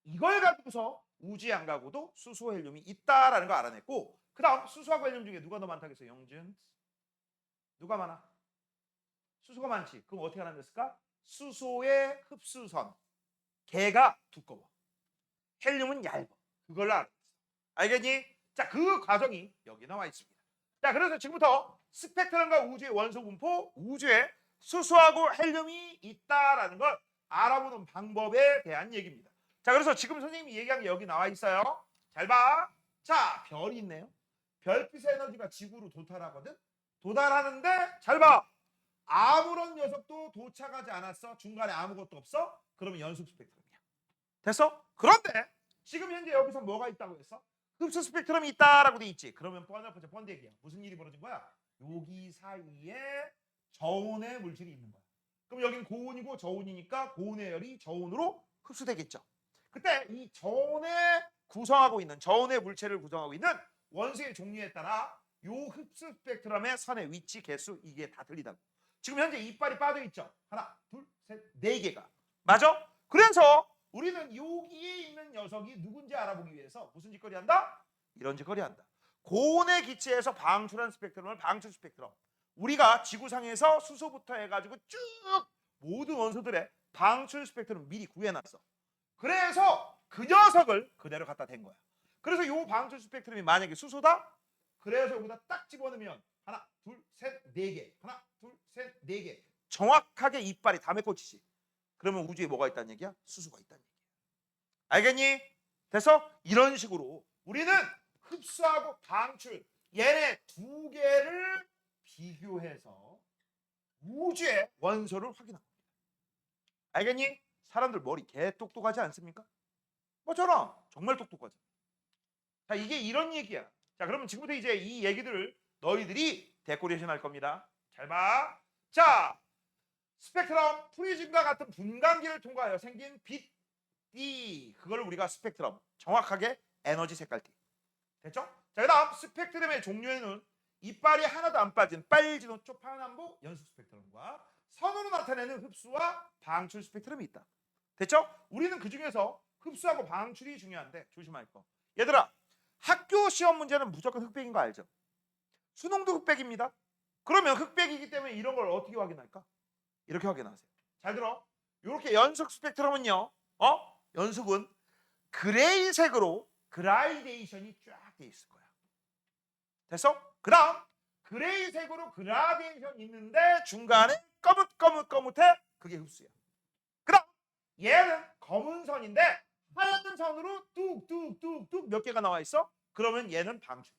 A: 이걸 가지고서 우주에 안 가고도 수소, 헬륨이 있다라는 걸 알아냈고 그 다음 수소하고 헬륨 중에 누가 더 많다겠어? 영준? 누가 많아? 수소가 많지. 그럼 어떻게 알아냈을까? 수소의 흡수선 걔가 두꺼워. 헬륨은 얇아. 그걸 알았어. 알겠니? 자, 그 과정이 여기 나와 있습니다. 자, 그래서 지금부터 스펙트럼과 우주의 원소 분포, 우주에 수소하고 헬륨이 있다라는 걸 알아보는 방법에 대한 얘기입니다. 자, 그래서 지금 선생님이 얘기한 게 여기 나와 있어요. 잘 봐. 자, 별이 있네요. 별빛의 에너지가 지구로 도달하거든. 도달하는데 잘 봐. 아무런 녀석도 도착하지 않았어. 중간에 아무것도 없어. 그러면 연속 스펙트럼이야. 됐어? 그런데 지금 현재 여기서 뭐가 있다고 했어? 흡수 스펙트럼이 있다라고 돼 있지. 그러면 번데 얘기야. 무슨 일이 벌어진 거야? 여기 사이에 저온의 물질이 있는 거야. 그럼 여긴 고온이고 저온이니까 고온의 열이 저온으로 흡수되겠죠. 그때 이 저온의 구성하고 있는 저온의 물체를 구성하고 있는 원소의 종류에 따라 요 흡수 스펙트럼의 선의 위치, 개수 이게 다 틀리다고. 지금 현재 이빨이 빠져 있죠. 하나, 둘, 셋, 네 개가. 맞아? 그래서 우리는 여기에 있는 녀석이 누군지 알아보기 위해서 무슨 짓거리 한다? 이런 짓거리 한다. 고온의 기체에서 방출한 스펙트럼을 방출 스펙트럼. 우리가 지구상에서 수소부터 해가지고 쭉 모든 원소들의 방출 스펙트럼 미리 구해놨어. 그래서 그 녀석을 그대로 갖다 댄 거야. 그래서 이 방출 스펙트럼이 만약에 수소다? 그래서 여기다 딱 집어넣으면 하나, 둘, 셋, 네 개. 하나, 둘, 셋, 네 개. 정확하게 이빨이 다 메꿔지지. 그러면 우주에 뭐가 있다는 얘기야? 수소가 있다는 얘기야. 알겠니? 그래서 이런 식으로 우리는 흡수하고 방출 얘네 두 개를 비교해서 우주의 원소를 확인합니다. 알겠니? 사람들 머리 개 똑똑하지 않습니까? 뭐처럼 정말 똑똑하죠. 자, 이게 이런 얘기야. 자, 그러면 지금부터 이제 이 얘기들을 너희들이 데코레이션 할 겁니다. 잘 봐. 자, 스펙트럼 프리즘과 같은 분광기를 통과하여 생긴 빛 D 그걸 우리가 스펙트럼 정확하게 에너지 색깔 T 됐죠? 자, 그 다음 스펙트럼의 종류에는 이빨이 하나도 안 빠진 빨지노 초파남보 연속 스펙트럼과 선으로 나타내는 흡수와 방출 스펙트럼이 있다. 됐죠? 우리는 그 중에서 흡수하고 방출이 중요한데 조심할 거. 얘들아, 학교 시험 문제는 무조건 흑백인 거 알죠? 수능도 흑백입니다. 그러면 흑백이기 때문에 이런 걸 어떻게 확인할까? 이렇게 확인하세요. 잘 들어. 이렇게 연속 스펙트럼은요. 연속은 그레이색으로 그라데이션이 쫙 돼 있을 거야. 됐어? 그 다음 그레이색으로 그라데이션 있는데 중간에 거뭇거뭇해. 그게 흡수야. 그 다음 얘는 검은 선인데 하얀 선으로 뚝뚝뚝뚝 몇 개가 나와 있어? 그러면 얘는 방출이야.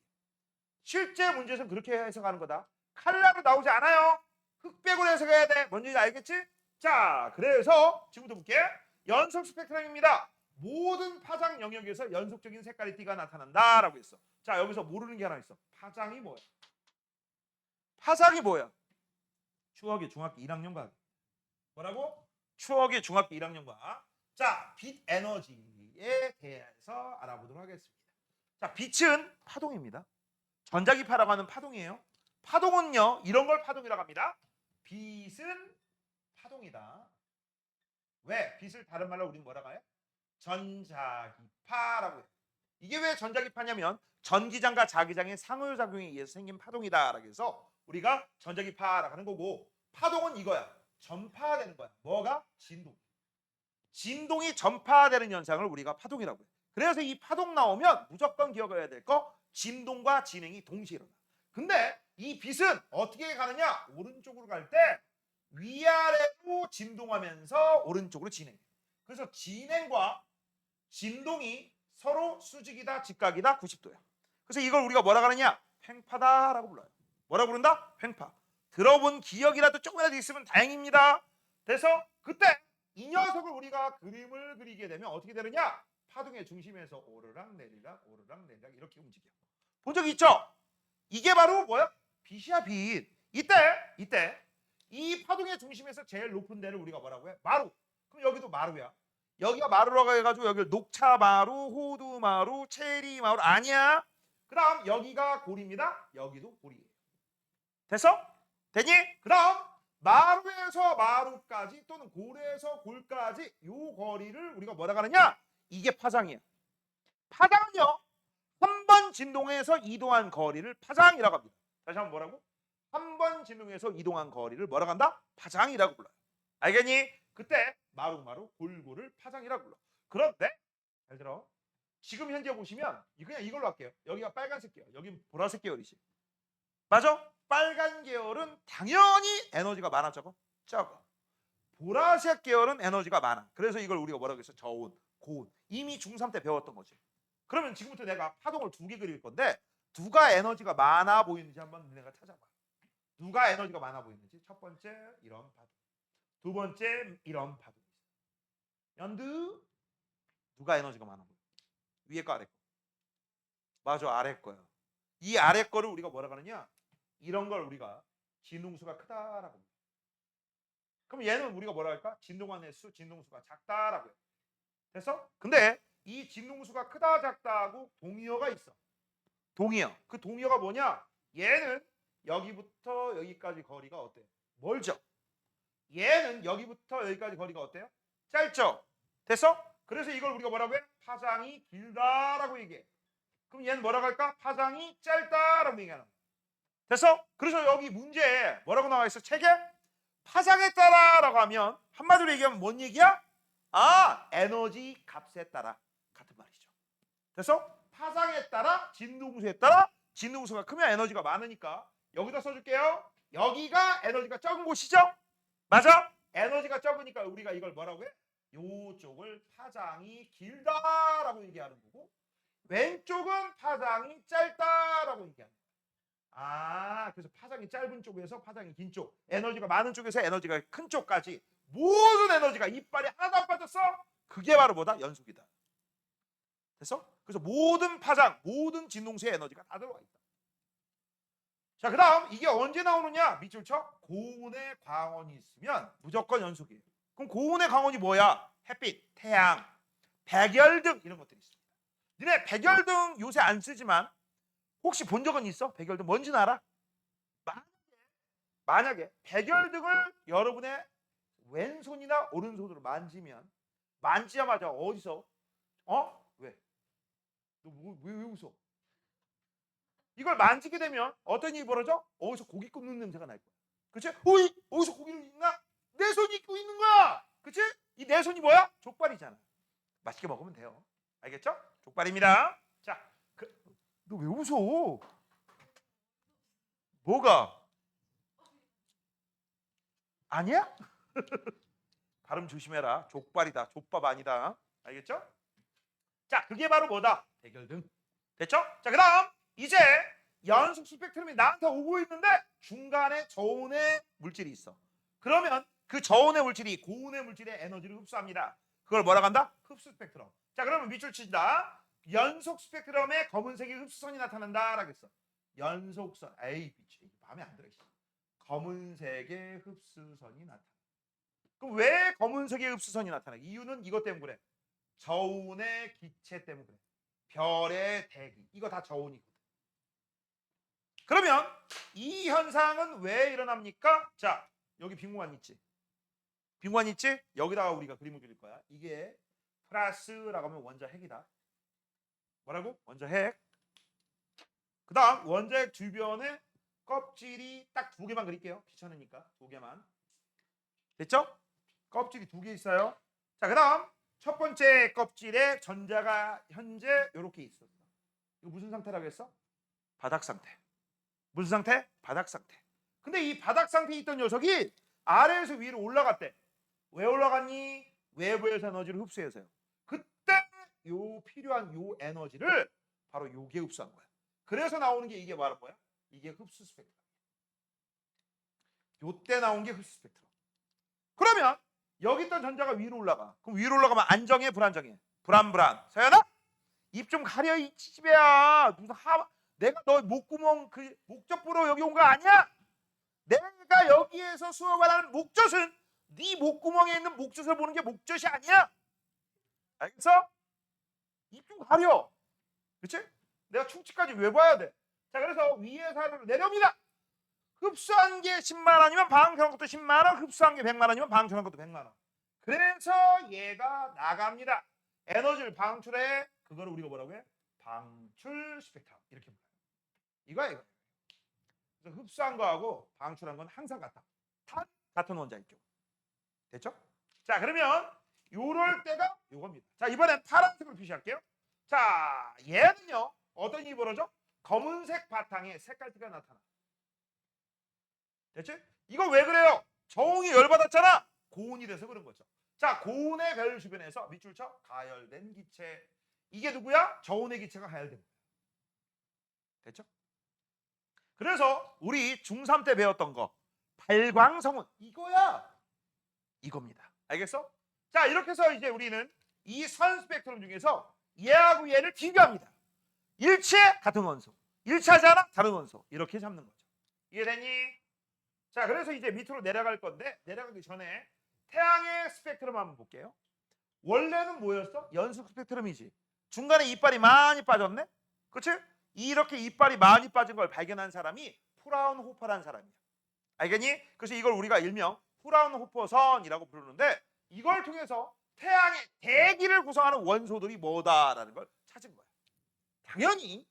A: 실제 문제에서는 그렇게 해석하는 거다. 칼라로 나오지 않아요. 흑백으로 해석해야 돼. 뭔지 알겠지? 자, 그래서 지금부터 볼게. 연속 스펙트럼입니다. 모든 파장 영역에서 연속적인 색깔의 띠가 나타난다라고 했어. 자, 여기서 모르는 게 하나 있어. 파장이 뭐야? 파장이 뭐야? 추억의 중학교 1학년 과학. 뭐라고? 추억의 중학교 1학년 과학. 자, 빛 에너지에 대해서 알아보도록 하겠습니다. 자, 빛은 파동입니다. 전자기파라고 하는 파동이에요. 파동은요, 이런 걸 파동이라고 합니다. 빛은 파동이다. 왜? 빛을 다른 말로 우리는 뭐라고 해요? 전자기파라고 해요. 이게 왜 전자기파냐면 전기장과 자기장의 상호작용에 의해서 생긴 파동이다라고 해서 우리가 전자기파라고 하는 거고, 파동은 이거야. 전파되는 거야. 뭐가? 진동. 진동이 전파되는 현상을 우리가 파동이라고 해요. 그래서 이 파동 나오면 무조건 기억해야 될 거, 진동과 진행이 동시에 일어나. 근데 이 빛은 어떻게 가느냐? 오른쪽으로 갈 때 위아래로 진동하면서 오른쪽으로 진행해. 그래서 진행과 진동이 서로 수직이다, 직각이다, 90도야. 그래서 이걸 우리가 뭐라고 하느냐? 횡파다라고 불러요. 뭐라고 부른다? 횡파. 들어본 기억이라도 조금이라도 있으면 다행입니다. 그래서 그때 이 녀석을 우리가 그림을 그리게 되면 어떻게 되느냐? 파동의 중심에서 오르락 내리락 오르락 내리락 이렇게 움직여. 본 적 있죠? 이게 바로 뭐야? 빛이야, 빛. 이때 이 파동의 중심에서 제일 높은 데를 우리가 뭐라고 해? 마루. 그럼 여기도 마루야. 여기가 마루라고 해가지고 여기 녹차 마루, 호두 마루, 체리 마루 아니야. 그다음 여기가 골입니다. 여기도 골이에요. 됐어? 되니? 그다음 마루에서 마루까지 또는 골에서 골까지 요 거리를 우리가 뭐라고 하느냐? 이게 파장이야. 파장은요, 한 번 진동해서 이동한 거리를 파장이라고 합니다. 다시 한번 뭐라고? 한 번 진동해서 이동한 거리를 뭐라고 한다? 파장이라고 불러요. 알겠니? 그때 마루마루 골골을 파장이라고 불러. 그런데 잘 들어. 지금 현재 보시면 그냥 이걸로 할게요. 여기가 빨간색 계열, 여긴 보라색 계열이지. 맞아? 빨간 계열은 당연히 에너지가 많아, 적어? 적어. 보라색 계열은 에너지가 많아. 그래서 이걸 우리가 뭐라고 했어? 저온, 고온. 이미 중3 때 배웠던 거지. 그러면 지금부터 내가 파동을 2개 그릴 건데 누가 에너지가 많아 보이는지 한번 내가 찾아봐. 누가 에너지가 많아 보이는지. 첫 번째 이런 파동, 두 번째 이런 파동. 연두 누가 에너지가 많아 보여? 위에 거 아래 거? 맞아, 아래 거야. 이 아래 거를 우리가 뭐라고 하느냐? 이런 걸 우리가 진동수가 크다라고 합니다. 그럼 얘는 우리가 뭐라 할까? 진동관의 수, 진동수가 작다라고 해요. 됐어? 근데 이 진동수가 크다 작다하고 동의어가 있어. 동의어. 그 동의어가 뭐냐? 얘는 여기부터 여기까지 거리가 어때? 멀죠? 얘는 여기부터 여기까지 거리가 어때요? 짧죠? 됐어? 그래서 이걸 우리가 뭐라고 해? 파장이 길다라고 얘기해. 그럼 얘는 뭐라고 할까? 파장이 짧다라고 얘기하는 거야. 됐어? 그래서 여기 문제에 뭐라고 나와 있어? 책에? 파장에 따라라고 하면 한마디로 얘기하면 뭔 얘기야? 아, 에너지 값에 따라 같은 말이죠. 됐어? 파장에 따라, 진동수에 따라, 진동수가 크면 에너지가 많으니까 여기다 써줄게요. 여기가 에너지가 적은 곳이죠? 맞아? 에너지가 적으니까 우리가 이걸 뭐라고 해? 요쪽을 파장이 길다라고 얘기하는 거고, 왼쪽은 파장이 짧다라고 얘기하는 거야. 아, 그래서 파장이 짧은 쪽에서 파장이 긴 쪽, 에너지가 많은 쪽에서 에너지가 큰 쪽까지 모든 에너지가 이빨이 하나도 안 빠졌어? 그게 바로 뭐다? 연속이다. 됐어? 그래서 모든 파장, 모든 진동수의 에너지가 다 들어가 있다. 자, 그 다음 이게 언제 나오느냐? 밑줄 쳐. 고온의 광원이 있으면 무조건 연속이에요. 그럼 고온의 광원이 뭐야? 햇빛, 태양, 백열등 이런 것들이 있습니다. 니네 백열등 요새 안 쓰지만 혹시 본 적은 있어? 백열등 뭔지는 알아? 만약에 백열등을 여러분의 왼손이나 오른손으로 만지면 만지자마자 어디서 왜? 왜 웃어? 이걸 만지게 되면 어떤 일이 벌어져? 어디서 고기 굽는 냄새가 날 거야. 그치? 어이? 어디서 고기를 굽나? 내 손이 입고 있는 거야. 그치? 이 내 손이 뭐야? 족발이잖아. 맛있게 먹으면 돼요. 알겠죠? 족발입니다. 자, 너 왜 웃어? 뭐가? 아니야? 발음 조심해라. 족발이다. 족밥 아니다. 알겠죠? 자, 그게 바로 뭐다? 백열등. 됐죠? 자, 그 다음 이제 연속 스펙트럼이 나한테 오고 있는데 중간에 저온의 물질이 있어. 그러면 그 저온의 물질이 고온의 물질의 에너지를 흡수합니다. 그걸 뭐라고 한다? 흡수 스펙트럼. 자, 그러면 밑줄 친다. 연속 스펙트럼에 검은색의 흡수선이 나타난다 라고 했어. 연속선. 에이, 미치. 마음에 안 들어. 검은색의 흡수선이 나타나. 그럼 왜 검은색의 흡수선이 나타나? 이유는 이것 때문에 그래. 저온의 기체 때문에 그래. 별의 대기. 이거 다 저온이거든. 그러면 이 현상은 왜 일어납니까? 자, 여기 빈공간 있지? 빈공간 있지? 여기다가 우리가 그림을 그릴 거야. 이게 플러스라고 하면 원자 핵이다. 뭐라고? 원자 핵. 그 다음 원자 핵 주변에 껍질이 딱 2개만 그릴게요. 귀찮으니까 2개만. 됐죠? 껍질이 2개 있어요. 자, 그 다음 첫 번째 껍질에 전자가 현재 이렇게 있었어. 이거 무슨 상태라고 했어? 바닥 상태. 무슨 상태? 바닥 상태. 근데 이 바닥 상태에 있던 녀석이 아래에서 위로 올라갔대. 왜 올라갔니? 외부에서 에너지를 흡수해서요. 그때 요 필요한 요 에너지를 바로 요게 흡수한 거야. 그래서 나오는 게 이게 바로 뭐야? 이게 흡수 스펙트럼. 요때 나온 게 흡수 스펙트럼. 그러면 여기 있던 전자가 위로 올라가. 그럼 위로 올라가면 안정해, 불안정해? 불안. 서연아? 입 좀 가려 이 지지배야. 무슨 내가 너 목구멍 그 목젖 보러 여기 온 거 아니야? 내가 여기에서 수업하는 목젖은 네 목구멍에 있는 목젖을 보는 게 목젖이 아니야. 알겠어? 입 좀 가려. 그렇지? 내가 충치까지 왜 봐야 돼? 자, 그래서 위에서 아래로 내려옵니다. 흡수한 게 10만 원이면 방출한 것도 10만 원, 흡수한 게 100만 원이면 방출한 것도 100만 원. 그래서 얘가 나갑니다. 에너지를 방출해. 그거를 우리가 뭐라고 해? 방출 스펙트럼. 이렇게 불러요. 이거야. 그래서 흡수한 거하고 방출한 건 항상 같다. 같은 원자일 경우. 됐죠? 자, 그러면 요럴 때가 요겁니다. 자, 이번엔 파란색으로 표시할게요. 자, 얘는요. 어떤 일이 벌어져? 검은색 바탕에 색깔티가 나타나. 됐지? 이거 왜 그래요? 저온이 열받았잖아. 고온이 돼서 그런 거죠. 자, 고온의 별 주변에서 밑줄 쳐 가열된 기체. 이게 누구야? 저온의 기체가 가열된 거야. 됐죠? 그래서 우리 중3 때 배웠던 거 발광성은 이거야. 이겁니다. 알겠어? 자, 이렇게 해서 이제 우리는 이 선 스펙트럼 중에서 얘하고 얘를 비교합니다. 일치해? 같은 원소. 일치하지 않아? 다른 원소. 이렇게 잡는 거죠. 이해되니? 자, 그래서 이제 밑으로 내려갈 건데 내려가기 전에 태양의 스펙트럼 한번 볼게요. 원래는 뭐였어? 연속 스펙트럼이지. 중간에 이빨이 많이 빠졌네? 그렇지? 이렇게 이빨이 많이 빠진 걸 발견한 사람이 프라운호퍼라는 사람이야. 알겠니? 그래서 이걸 우리가 일명 프라운호퍼선이라고 부르는데 이걸 통해서 태양의 대기를 구성하는 원소들이 뭐다라는 걸 찾은 거야. 당연히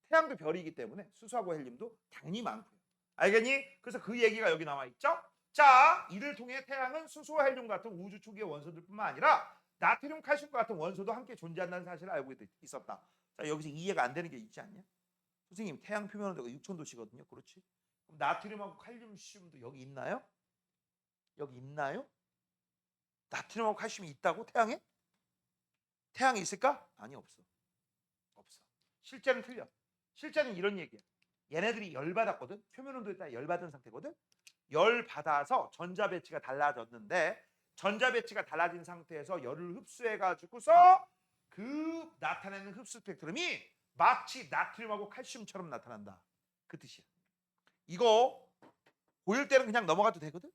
A: 태양도 별이기 때문에 수소하고 헬륨도 당연히 많고요. 알겠니? 그래서 그 얘기가 여기 나와 있죠. 자, 이를 통해 태양은 수소, 헬륨 같은 우주 초기의 원소들뿐만 아니라 나트륨, 칼슘과 같은 원소도 함께 존재한다는 사실을 알고 있었다. 자, 여기서 이해가 안 되는 게 있지 않냐? 선생님, 태양 표면 온도가 6,000도씨거든요. 그렇지? 그럼 나트륨하고 칼륨도 여기 있나요? 여기 있나요? 나트륨하고 칼슘이 있다고? 태양에? 태양에 있을까? 아니, 없어. 없어. 실제는 틀려. 실제는 이런 얘기야. 얘네들이 열받았거든. 표면 온도에 따라 열받은 상태거든. 열받아서 전자 배치가 달라졌는데 전자 배치가 달라진 상태에서 열을 흡수해 가지고서 그 나타내는 흡수 스펙트럼이 마치 나트륨하고 칼슘처럼 나타난다. 그 뜻이야. 이거 고1 때는 그냥 넘어가도 되거든.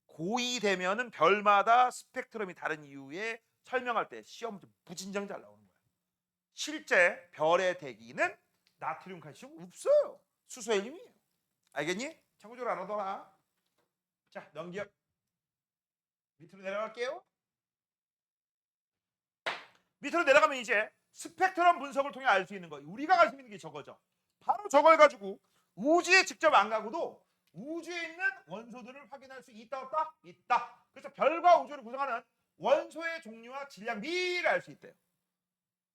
A: 고2 되면은 별마다 스펙트럼이 다른 이유에 설명할 때 시험 무진장 잘 나오는 거야. 실제 별의 대기는 나트륨, 칼슘 없어요. 수소, 헬륨이에요. 알겠니? 참고적으로 알아둬라. 자, 넘겨. 밑으로 내려갈게요. 밑으로 내려가면 이제 스펙트럼 분석을 통해 알 수 있는 거. 우리가 알 수 있는 게 저거죠. 바로 저걸 가지고 우주에 직접 안 가고도 우주에 있는 원소들을 확인할 수 있다 없다? 있다. 그래서 별과 우주를 구성하는 원소의 종류와 질량비를 알 수 있대요.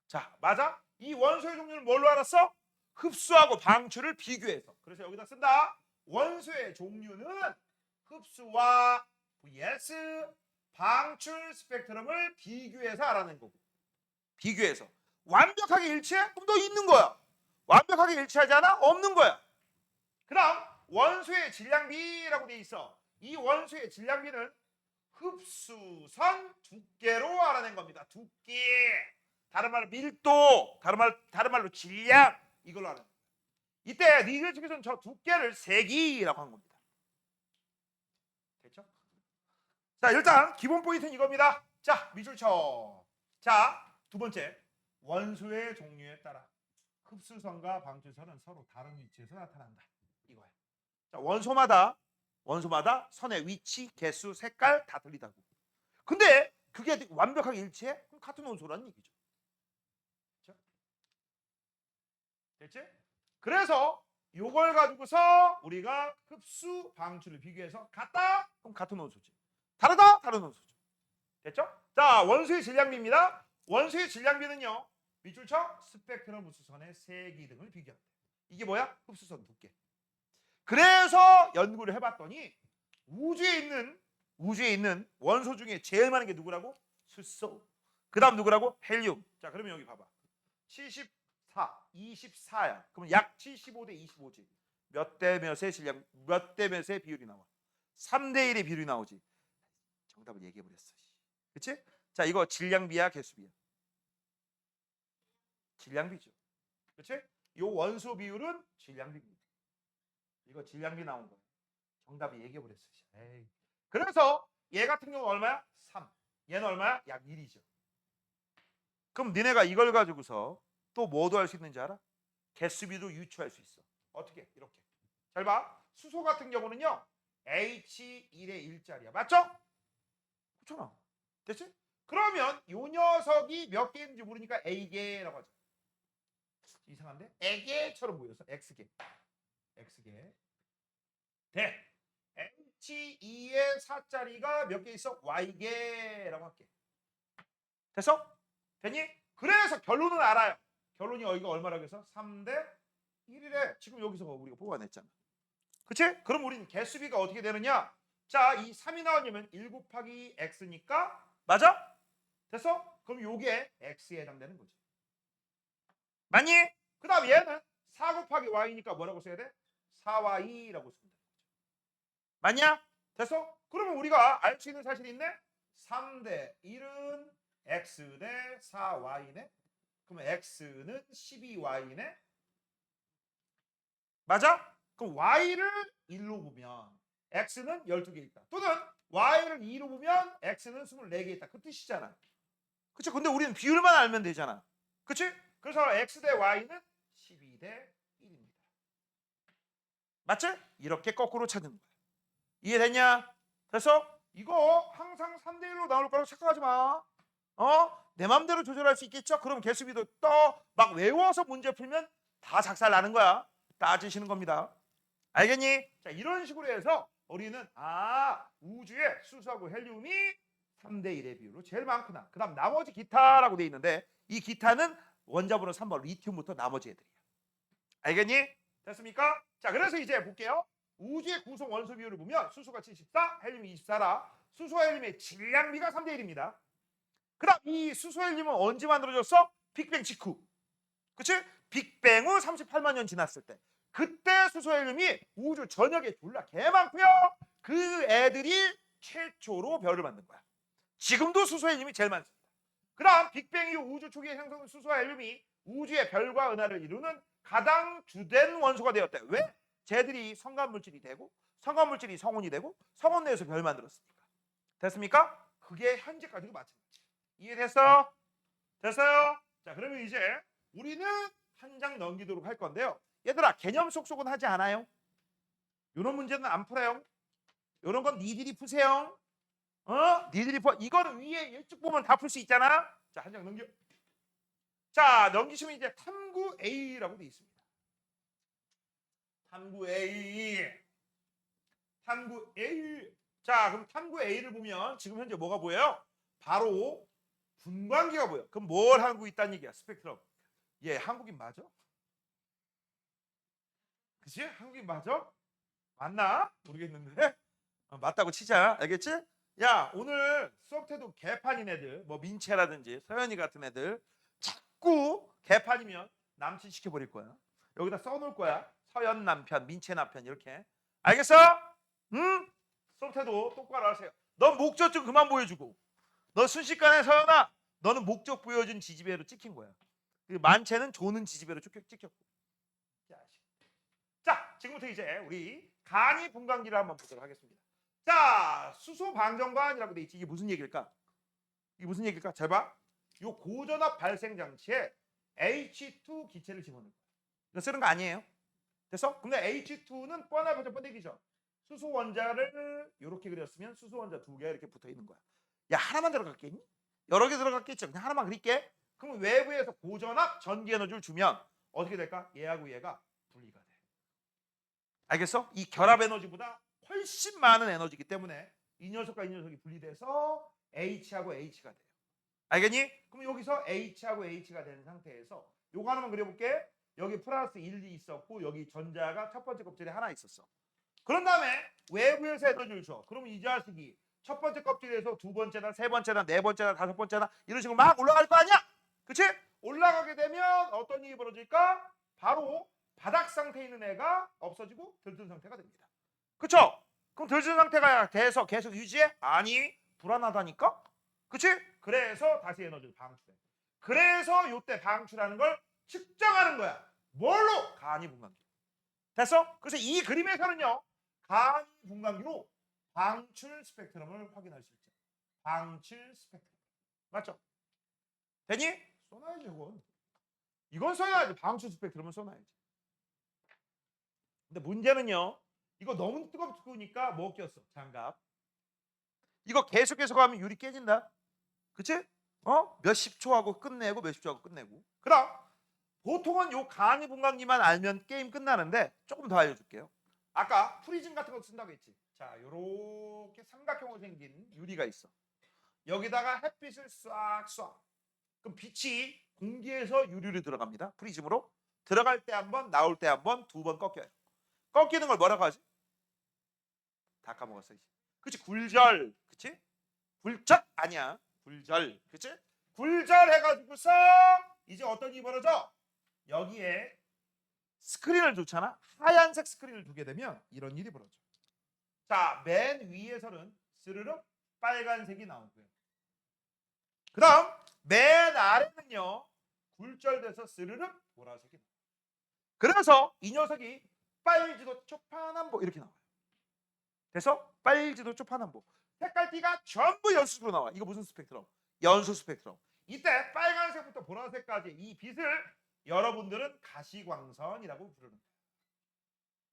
A: 자, 맞아? 이 원소의 종류를 뭘로 알았어? 흡수하고 방출을 비교해서. 그래서 여기다 쓴다. 원소의 종류는 흡수와 vs 방출 스펙트럼을 비교해서 알아낸 거고. 비교해서. 완벽하게 일치해? 그럼 너 있는 거야. 완벽하게 일치하지 않아? 없는 거야. 그 다음 원소의 질량비라고 돼 있어. 이 원소의 질량비는 흡수선 두께로 알아낸 겁니다. 두께. 다른 말로 밀도, 다른 말로 질량, 이걸로 알아낸 겁니다. 이때 리그 측에서는 저 두께를 세기라고 한 겁니다. 자, 일단 기본 포인트는 이겁니다. 자, 미줄쳐. 자, 두 번째. 원소의 종류에 따라 흡수선과 방출선은 서로 다른 위치에서 나타난다. 이거야. 자, 원소마다 선의 위치, 개수, 색깔 다 틀리다고. 근데 그게 완벽하게 일치해? 그럼 같은 원소라는 얘기죠. 그렇죠? 됐지? 그래서 요걸 가지고서 우리가 흡수, 방출을 비교해서 같다? 그럼 같은 원소지. 다르다? 다른 원소죠. 됐죠? 자, 원소의 질량비입니다. 원소의 질량비는요. 밑줄쳐 스펙트럼 흡수선의 세기 등을 비교한다. 이게 뭐야? 흡수선 두께. 그래서 연구를 해봤더니 우주에 있는 원소 중에 제일 많은 게 누구라고? 수소. 그다음 누구라고? 헬륨. 자, 그러면 여기 봐봐. 74, 24야. 그러면 약 75대 25지. 몇 대 몇의 질량, 몇 대 몇의 비율이 나와? 3대 1의 비율이 나오지. 정답을 얘기해 버렸어. 그렇지? 자, 이거 질량비야, 개수비야? 질량비죠. 그렇지? 요 원소 비율은 질량비입니다. 이거 질량비 나온 거예요. 정답이 얘기해 버렸어. 에이. 그래서 얘 같은 경우 얼마야? 3. 얘는 얼마야? 약 1이죠. 그럼 니네가 이걸 가지고서 또 뭐도 할 수 있는지 알아? 개수비도 유추할 수 있어. 어떻게? 이렇게. 잘 봐. 수소 같은 경우는요. H1의 1짜리야. 맞죠? 그렇잖아. 됐지? 그러면 요 녀석이 몇 개인지 모르니까 A개라고 하죠. 이상한데? A개처럼 보여서 X개. X개. 돼. H2의 4짜리가 몇 개 있어? Y개라고 할게. 됐어? 됐니? 그래서 결론은 알아요. 결론이 여기가 얼마라고 해서? 3대 1이래. 지금 여기서 우리가 뽑아냈잖아. 그치? 그럼 우리는 개수비가 어떻게 되느냐? 자, 이 3이 나오려면 1 곱하기 x니까 맞아? 됐어? 그럼 요게 x에 해당되는 거지. 맞니? 그 다음 얘는 4 곱하기 y니까 뭐라고 써야 돼? 4y라고 쓰면 돼. 맞냐? 됐어? 그러면 우리가 알 수 있는 사실이 있네? 3대 1은 x 대 4y네? 그러면 x는 12y네? 맞아? 그럼 y를 1로 보면 x는 12개 있다. 또는 y를 2로 보면 x는 24개 있다. 그 뜻이잖아. 그치? 근데 우리는 비율만 알면 되잖아. 그치? 그래서 x 대 y는 12 대 1입니다. 맞지? 이렇게 거꾸로 찾는 거야. 이해됐냐? 됐어? 이거 항상 3대 1로 나올 거라고 착각하지 마. 내 맘대로 조절할 수 있겠죠? 그럼 개수비도 또 막 외워서 문제 풀면 다 작살 나는 거야. 따지시는 겁니다. 알겠니? 자, 이런 식으로 해서 우리는 우주에 수소하고 헬륨이 3대 1의 비율로 제일 많구나. 그 다음 나머지 기타라고 돼 있는데 이 기타는 원자번호 3번 리튬부터 나머지 애들이야. 알겠니? 됐습니까? 자, 그래서 이제 볼게요. 우주의 구성 원소 비율을 보면 수소가 74, 헬륨이 24라 수소와 헬륨의 질량비가 3대 1입니다. 그 다음 이 수소 헬륨은 언제 만들어졌어? 빅뱅 직후. 그치? 빅뱅 후 38만 년 지났을 때. 그때 수소 헬륨이 우주 전역에 졸라 개 많고요. 그 애들이 최초로 별을 만든 거야. 지금도 수소 헬륨이 제일 많습니다. 그 다음 빅뱅 이후 우주 초기에 형성된 수소와 헬륨이 우주의 별과 은하를 이루는 가장 주된 원소가 되었대. 왜? 쟤들이 성간물질이 되고 성간물질이 성운이 되고 성운 내에서 별 만들었으니까. 됐습니까? 그게 현재까지도 마찬가지. 이해됐어? 됐어요? 자, 그러면 이제 우리는 한 장 넘기도록 할 건데요. 얘들아, 개념 속속은 하지 않아요. 이런 문제는 안 풀어요. 이런 건 니들이 푸세요. 니들이 푸. 이거는 위에 일찍 보면 다 풀 수 있잖아. 자, 한 장 넘겨. 자, 넘기시면 이제 탐구 A라고 되어 있습니다. 탐구 A. 탐구 A. 자, 그럼 탐구 A를 보면 지금 현재 뭐가 보여요? 바로 분광기가 보여. 그럼 뭘 하고 있다는 얘기야? 스펙트럼. 얘 한국인 맞아? 그치? 한국인 맞아? 맞나? 모르겠는데. 맞다고 치자. 알겠지? 야, 오늘 수업 때도 개판인 애들, 뭐 민채라든지 서연이 같은 애들 자꾸 개판이면 남친 시켜버릴 거야. 여기다 써놓을 거야. 서연 남편, 민채 남편 이렇게. 알겠어? 응? 수업 때도 똑바로 하세요. 넌 목적 좀 그만 보여주고. 너 순식간에 서연아, 너는 목적 보여준 지지배로 찍힌 거야. 그 만채는 조는 지지배로 찍혔고. 자, 지금부터 이제 우리 간이 분광기를 한번 보도록 하겠습니다. 자, 수소 방정관이라고 돼 있지. 이게 무슨 얘기일까? 이게 무슨 얘기일까? 잘 봐. 요 고전압 발생 장치에 H2 기체를 집어넣는 거야. 이거 쓰는 거 아니에요? 됐어? 근데 H2는 뻔하죠, 뻔데기죠. 수소 원자를 이렇게 그렸으면 수소 원자 두 개가 이렇게 붙어 있는 거야. 야, 하나만 들어갔겠니? 여러 개 들어갔겠죠. 그냥 하나만 그릴게. 그럼 외부에서 고전압 전기 에너지를 주면 어떻게 될까? 얘하고 얘가 분리가 돼. 알겠어? 이 결합 에너지보다 훨씬 많은 에너지이기 때문에 이 녀석과 이 녀석이 분리돼서 H하고 H가 돼요. 알겠니? 그럼 여기서 H하고 H가 된 상태에서 요거 하나만 그려볼게. 여기 플러스 1이 있었고 여기 전자가 첫 번째 껍질에 하나 있었어. 그런 다음에 외부에서 에너지를 줘. 그럼 이 자식이 첫 번째 껍질에서 두 번째나 세 번째나 네 번째나 다섯 번째나 이런 식으로 막 올라갈 거 아니야? 그치? 올라가게 되면 어떤 일이 벌어질까? 바로 바닥 상태에 있는 애가 없어지고 들뜬 상태가 됩니다. 그쵸? 그럼 들뜬 상태가 돼서 계속 유지해? 아니, 불안하다니까? 그치? 그래서 다시 에너지를 방출해. 그래서 이때 방출하는 걸 측정하는 거야. 뭘로? 간이분광기. 됐어? 그래서 이 그림에서는요. 간이분광기로 방출 스펙트럼을 확인할 수 있죠. 방출 스펙트럼. 맞죠? 되니? 써놔야지 이건. 이건 써야지. 방출 스펙트럼은 써놔야지. 근데 문제는요. 이거 너무 뜨겁으니까 뭐 꼈어? 장갑. 이거 계속 하면 유리 깨진다. 그치? 몇십 초 하고 끝내고 몇십 초 하고 끝내고. 그럼 보통은 요 간이분광기만 알면 게임 끝나는데 조금 더 알려줄게요. 아까 프리즘 같은 거 쓴다고 했지. 자, 요렇게 삼각형으로 생긴 유리가 있어. 여기다가 햇빛을 싹 쏴. 그럼 빛이 공기에서 유리로 들어갑니다. 프리즘으로. 들어갈 때 한 번, 나올 때 한 번, 두 번 꺾여요. 꺾이는 걸 뭐라고 하지? 다 까먹었어 이제. 그치? 굴절. 그치? 굴절 아니야. 굴절. 그치? 굴절 해가지고서 이제 어떤 일이 벌어져? 여기에 스크린을 두잖아. 하얀색 스크린을 두게 되면 이런 일이 벌어져. 자, 맨 위에서는 스르륵 빨간색이 나오고요. 그 다음 맨 아래는요. 굴절돼서 스르륵 보라색이 나와요. 그래서 이 녀석이 빨지도 초파남보 이렇게 나와요. 그래서 빨지도 초파남보. 색깔띠가 전부 연수로 나와. 이거 무슨 스펙트럼? 연수 스펙트럼. 이때 빨간색부터 보라색까지 이 빛을 여러분들은 가시광선이라고 부르는 거야.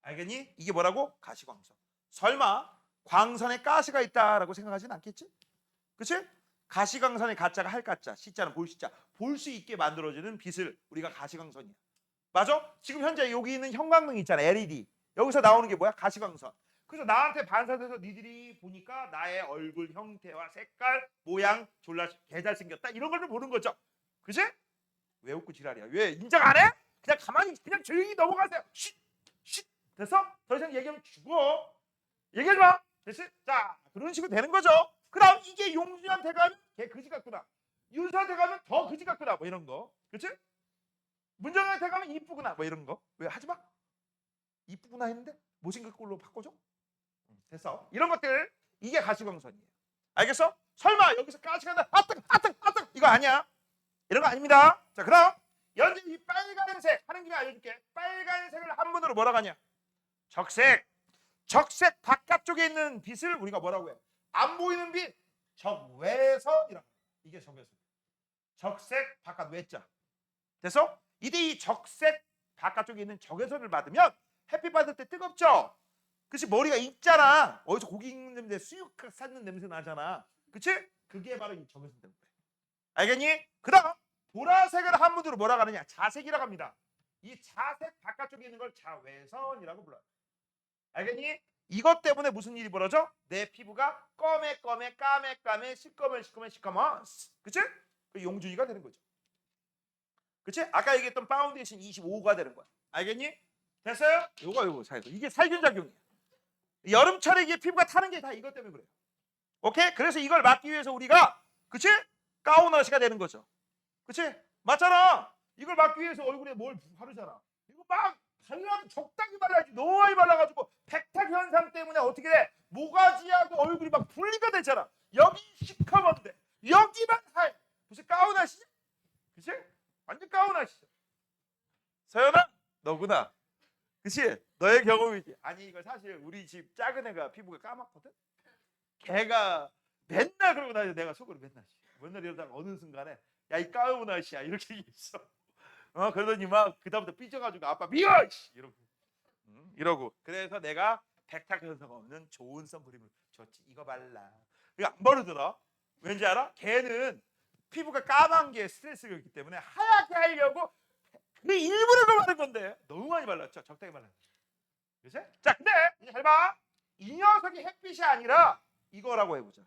A: 알겠니? 이게 뭐라고? 가시광선. 설마 광선에 가시가 있다라고 생각하진 않겠지? 그치? 가시광선의 가짜가 할가짜, 시자는 볼시자. 볼 수 있게 만들어지는 빛을 우리가 가시광선이야. 맞아? 지금 현재 여기 있는 형광등 있잖아. LED. 여기서 나오는 게 뭐야? 가시광선. 그래서 나한테 반사돼서 니들이 보니까 나의 얼굴 형태와 색깔, 모양 졸라 개잘생겼다. 이런 걸 좀 보는 거죠. 그치? 왜 웃고 지랄이야? 왜 인정 안 해? 그냥 가만히 그냥 조용히 넘어가세요. 쉿! 쉿! 됐어? 더 이상 얘기하면 죽어. 얘기하지 마. 됐지? 자, 그런 식으로 되는 거죠. 그럼 이게 용준한테 가면 걔 그지 같구나. 윤서한테 가면 더 그지 같구나. 뭐 이런 거. 그치? 문정한테 가면 이쁘구나. 뭐 이런 거. 왜 하지 마? 이쁘구나 했는데 못생긴 걸로 바꿔줘? 됐어. 이런 것들 이게 가시광선이에요. 알겠어? 설마 여기서 가시가 나 아뜨 이거 아니야. 이런 거 아닙니다. 자, 그럼 현재 이 빨간색 하는 김에 알려줄게. 빨간색을 한문으로 뭐라고 하냐? 적색. 적색 바깥쪽에 있는 빛을 우리가 뭐라고 해? 안 보이는 빛 적외선이라고. 이게 적외선. 적색 바깥 외자. 됐어? 이때 이 적색 바깥쪽에 있는 적외선을 받으면 햇빛 받을 때 뜨겁죠? 그치? 머리가 익잖아. 어디서 고기 익는 냄새, 수육 샀는 냄새 나잖아. 그치? 그게 바로 이 적외선 때문에. 알겠니? 그 다음 보라색을 한문으로 뭐라고 하느냐? 자색이라고 합니다. 이 자색 바깥쪽에 있는 걸 자외선이라고 불러요. 알겠니? 이것 때문에 무슨 일이 벌어져? 내 피부가 까매 시꺼먼 그치? 그 용준이가 되는 거죠. 그치? 아까 얘기했던 파운데이션 25가 되는 거야. 알겠니? 됐어요? 요거 사이즈. 이게 살균작용이야. 여름철에 이게 피부가 타는 게 다 이것 때문에 그래요. 오케이? 그래서 이걸 막기 위해서 우리가 그치? 가오나시가 되는 거죠. 그치? 맞잖아. 이걸 막기 위해서 얼굴에 뭘 바르잖아. 이거 막 발라도 적당히 발라야지. 너무 많이 발라가지고 백탁 현상 때문에 어떻게 돼? 모가지하고 얼굴이 막 분리가 되잖아. 여기 시커먼데 여기만 하얘. 무슨 가오나시지? 그치? 완전 가오나시죠. 서연아 너구나. 그치? 너의 경험이지. 아니 이거 사실 우리 집 작은 애가 피부가 까맣거든. 걔가 맨날 그러고 다녀. 내가 속으로 맨날 이러다가 어느 순간에 야 이 까우은 아씨야 이렇게 얘기했어. 그러더니 막 그다음부터 삐져가지고 아빠 미워 이러고 그래서 내가 백탁 현상 없는 좋은 선크림을 줬지. 이거 발라. 이거 안 바르더라. 왠지 알아? 걔는 피부가 까만 게 스트레스가 있기 때문에 하얗게 하려고 그 일부러 그거 바른 건데 너무 많이 발랐죠. 적당히 발랐죠. 그치? 자 근데 이제 잘 봐. 이 녀석이 햇빛이 아니라 이거라고 해보자.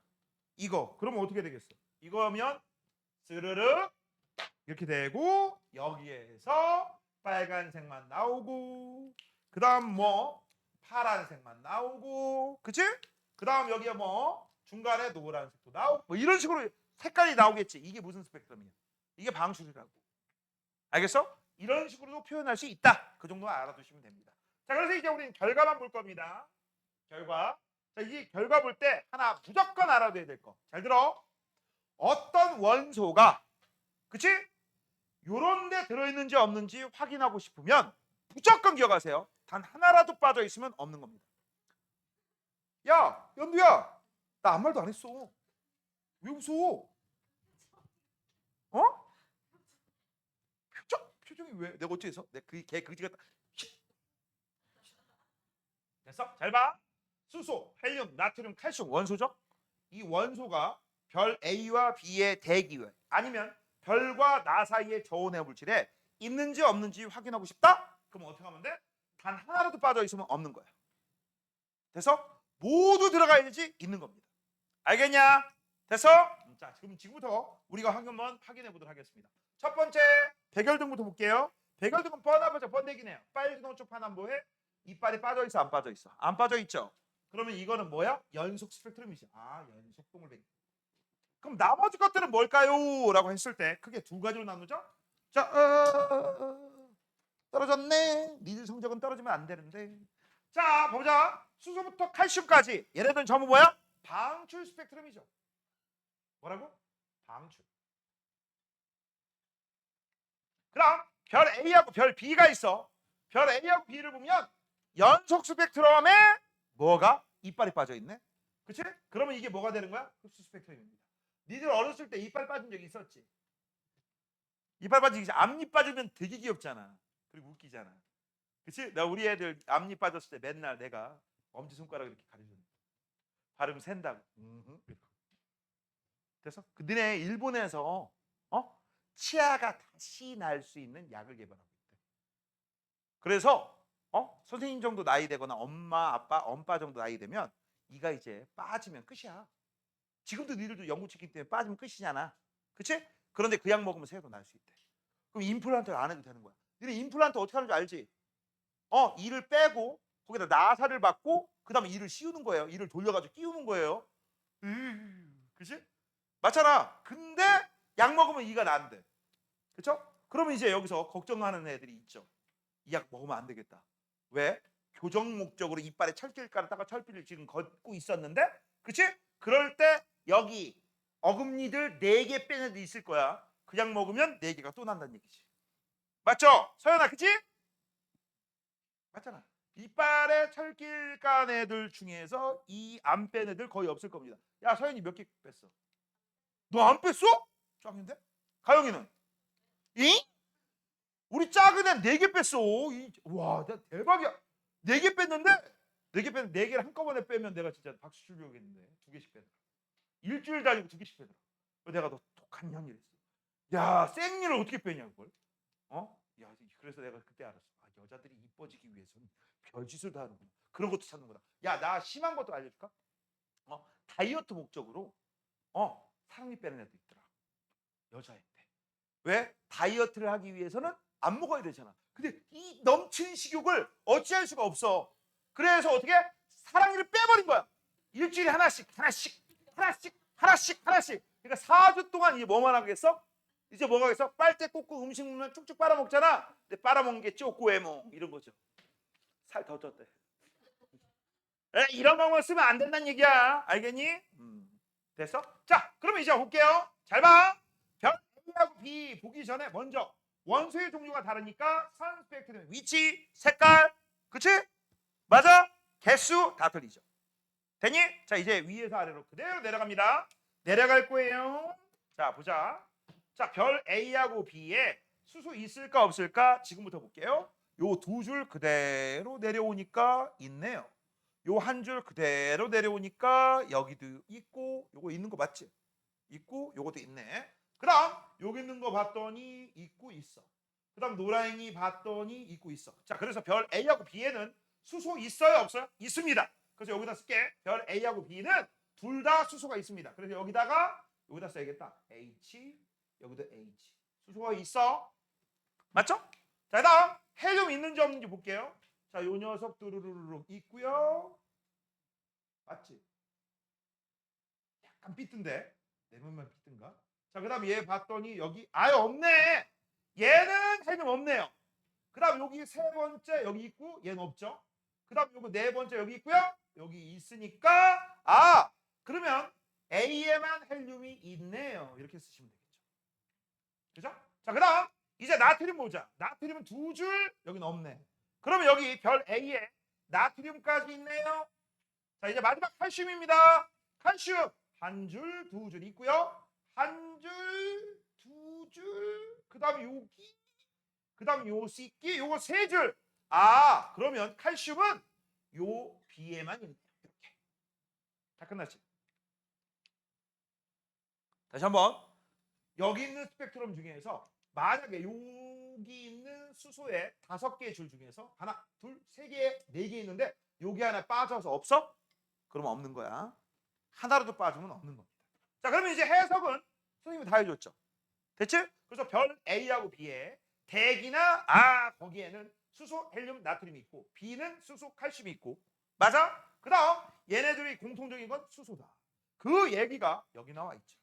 A: 이거 그러면 어떻게 되겠어? 이거 하면 스르륵 이렇게 되고 여기에서 빨간색만 나오고 그 다음 뭐 파란색만 나오고 그치? 그 다음 여기에 뭐 중간에 노란색도 나오고 뭐 이런 식으로 색깔이 나오겠지. 이게 무슨 스펙트럼이야? 이게 방출이라고. 알겠어? 이런 식으로도 표현할 수 있다. 그 정도 알아두시면 됩니다. 자 그래서 이제 우리는 결과만 볼 겁니다. 결과. 자, 이 결과 볼 때 하나 무조건 알아둬야 될 거. 잘 들어. 어떤 원소가 그치? 요런 데 들어있는지 없는지 확인하고 싶으면 무조건 기억하세요. 단 하나라도 빠져 있으면 없는 겁니다. 야, 연두야. 나 아무 말도 안 했어. 왜 웃어? 어? 표정이 왜? 내가 어떻게 해서? 걔 그지 같다. 됐어? 잘 봐. 수소, 헬륨, 나트륨, 칼슘 원소죠? 이 원소가 별 A와 B의 대기회 아니면 별과 나 사이의 저온의 물질에 있는지 없는지 확인하고 싶다? 그럼 어떻게 하면 돼? 단 하나라도 빠져 있으면 없는 거야. 됐어? 모두 들어가야 되지 있는 겁니다. 알겠냐? 됐어? 자, 지금부터 우리가 한번 확인해 보도록 하겠습니다. 첫 번째 백열등부터 볼게요. 백열등은 뻔하죠. 번데기네요 빨간 오쪽 파남보에 이빨이 빠져 있어, 안 빠져 있어? 안 빠져 있죠. 그러면 이거는 뭐야? 연속 스펙트럼이죠. 아, 연속 동글뱅이. 그럼 나머지 것들은 뭘까요? 라고 했을 때 크게 두 가지로 나누죠. 자, 떨어졌네. 니들 성적은 떨어지면 안 되는데. 자, 보자. 수소부터 칼슘까지. 얘네들은 전부 뭐야? 방출 스펙트럼이죠. 뭐라고? 방출. 그럼 별 A하고 별 B가 있어. 별 A하고 B를 보면 연속 스펙트럼에 뭐가? 이빨이 빠져 있네. 그치? 그러면 이게 뭐가 되는 거야? 흡수 스펙트럼입니다. 니들 어렸을 때 이빨 빠진 적 있었지? 이빨 빠지기 앞니 빠지면 되게 귀엽잖아. 그리고 웃기잖아. 그치? 나 우리 애들 앞니 빠졌을 때 맨날 내가 엄지손가락 이렇게 가려줬는데 발음 샌다고. 그래서 그 너네 일본에서 치아가 다시 날 수 있는 약을 개발하고 있대. 그래서 선생님 정도 나이 되거나 엄마, 아빠, 엄빠 정도 나이 되면 이가 이제 빠지면 끝이야. 지금도 니들도 영구치기 때문에 빠지면 끝이잖아. 그치? 그런데 그 약 먹으면 새로 날 수 있대. 그럼 임플란트를 안 해도 되는 거야. 니네 임플란트 어떻게 하는 줄 알지? 이를 빼고 거기다 나사를 받고 그 다음에 이를 씌우는 거예요. 이를 돌려가지고 끼우는 거예요. 그치? 맞잖아. 근데 약 먹으면 이가 난대. 그쵸? 그러면 이제 여기서 걱정하는 애들이 있죠. 이 약 먹으면 안 되겠다. 왜? 교정 목적으로 이빨에 철기를 깔았다가 철피를 지금 걷고 있었는데 그치? 그럴 때 여기 어금니들 4개 뺀 애들 있을 거야. 그 약 먹으면 4개가 또 난다는 얘기지. 맞죠? 서연아 그치? 맞잖아. 이빨에 철길 깐 애들 중에서 이 안 뺀 애들 거의 없을 겁니다. 야 서연이 몇 개 뺐어? 너 안 뺐어? 짱인데? 가영이는? 이? 우리 작은 애 4개 뺐어. 와, 대박이야. 4개 뺐는데 4개 뺐는데 4개를 한꺼번에 빼면 내가 진짜 박수 주려고 했는데 2개씩 빼더라. 일주일 다니고 2개씩 빼더라. 내가 너 독한 형이랬어. 야, 생리를 어떻게 빼냐 그걸? 야, 그래서 내가 그때 알았어. 아, 여자들이 이뻐지기 위해서는 별짓을 다 하는구나. 그런 것도 찾는구나. 야, 나 심한 것도 알려줄까? 다이어트 목적으로 사랑니 빼는 애도 있더라. 여자애인데. 왜? 다이어트를 하기 위해서는 안 먹어야 되잖아. 근데 이 넘치는 식욕을 어찌할 수가 없어. 그래서 어떻게? 사랑니를 빼버린 거야. 일주일에 하나씩. 그러니까 4주 동안 이제 뭐만 하겠어? 이제 뭐가 하겠어? 빨대 꽂고 음식 먹으면 쭉쭉 빨아먹잖아. 근데 빨아먹는 게 쪼꼬에몽 이런 거죠. 살 더 쪘대. 이런 방법 쓰면 안 된다는 얘기야. 알겠니? 됐어? 자, 그러면 이제 볼게요. 잘 봐. 별 A하고 B 보기 전에 먼저 원소의 종류가 다르니까 산 스펙트럼 위치, 색깔, 그치? 맞아? 개수 다 틀리죠. 됐니? 자, 이제 위에서 아래로 그대로 내려갑니다. 내려갈 거예요. 자, 보자. 자, 별 A하고 B에 수소 있을까 없을까? 지금부터 볼게요. 요 두 줄 그대로 내려오니까 있네요. 요 한 줄 그대로 내려오니까 여기도 있고, 요거 있는 거 맞지? 있고, 요것도 있네. 그다음 여기 있는 거 봤더니 있고 있어. 그다음 노랑이 봤더니 있고 있어. 자, 그래서 별 A하고 B에는 수소 있어요, 없어요? 있습니다. 그래서 여기다 쓸게. 별 A하고 B는 둘 다 수소가 있습니다. 그래서 여기다 써야겠다. H, 여기도 H. 수소가 있어. 맞죠? 자, 그다음 헬륨 있는지 없는지 볼게요. 자, 요 녀석 뚜루루루 있고요. 맞지? 약간 삐뚤데 내 몸만 삐뚤인가? 자, 그다음 얘 봤더니 여기 아예 없네. 얘는 헬륨 없네요. 그다음 여기 세 번째 여기 있고 얘는 없죠. 그다음 요거 네 번째 여기 있고요. 여기 있으니까 그러면 A에만 헬륨이 있네요. 이렇게 쓰시면 되겠죠. 그죠? 자, 그다음 이제 나트륨 보자. 나트륨은 두 줄, 여기는 없네. 그러면 여기 별 A에 나트륨까지 있네요. 자, 이제 마지막 칼슘입니다. 칼슘 한 줄, 두 줄 있고요. 한 줄, 두 줄, 그다음 여기, 그다음 요 새끼, 요거 세 줄. 그러면 칼슘은 요 B에만 있네요. 이렇게. 다 끝났지? 다시 한번. 여기 있는 스펙트럼 중에서 만약에 여기 있는 수소의 5개의 줄 중에서 하나, 둘, 세 개, 네 개 있는데 여기 하나 빠져서 없어? 그러면 없는 거야. 하나라도 빠지면 없는 겁니다. 자, 그러면 이제 해석은 선생님이 다 해줬죠. 됐지? 그래서 별 A하고 B에 대기나 거기에는 수소, 헬륨, 나트륨이 있고 B는 수소, 칼슘이 있고 맞아? 그 다음 얘네들이 공통적인 건 수소다. 그 얘기가 여기 나와 있죠.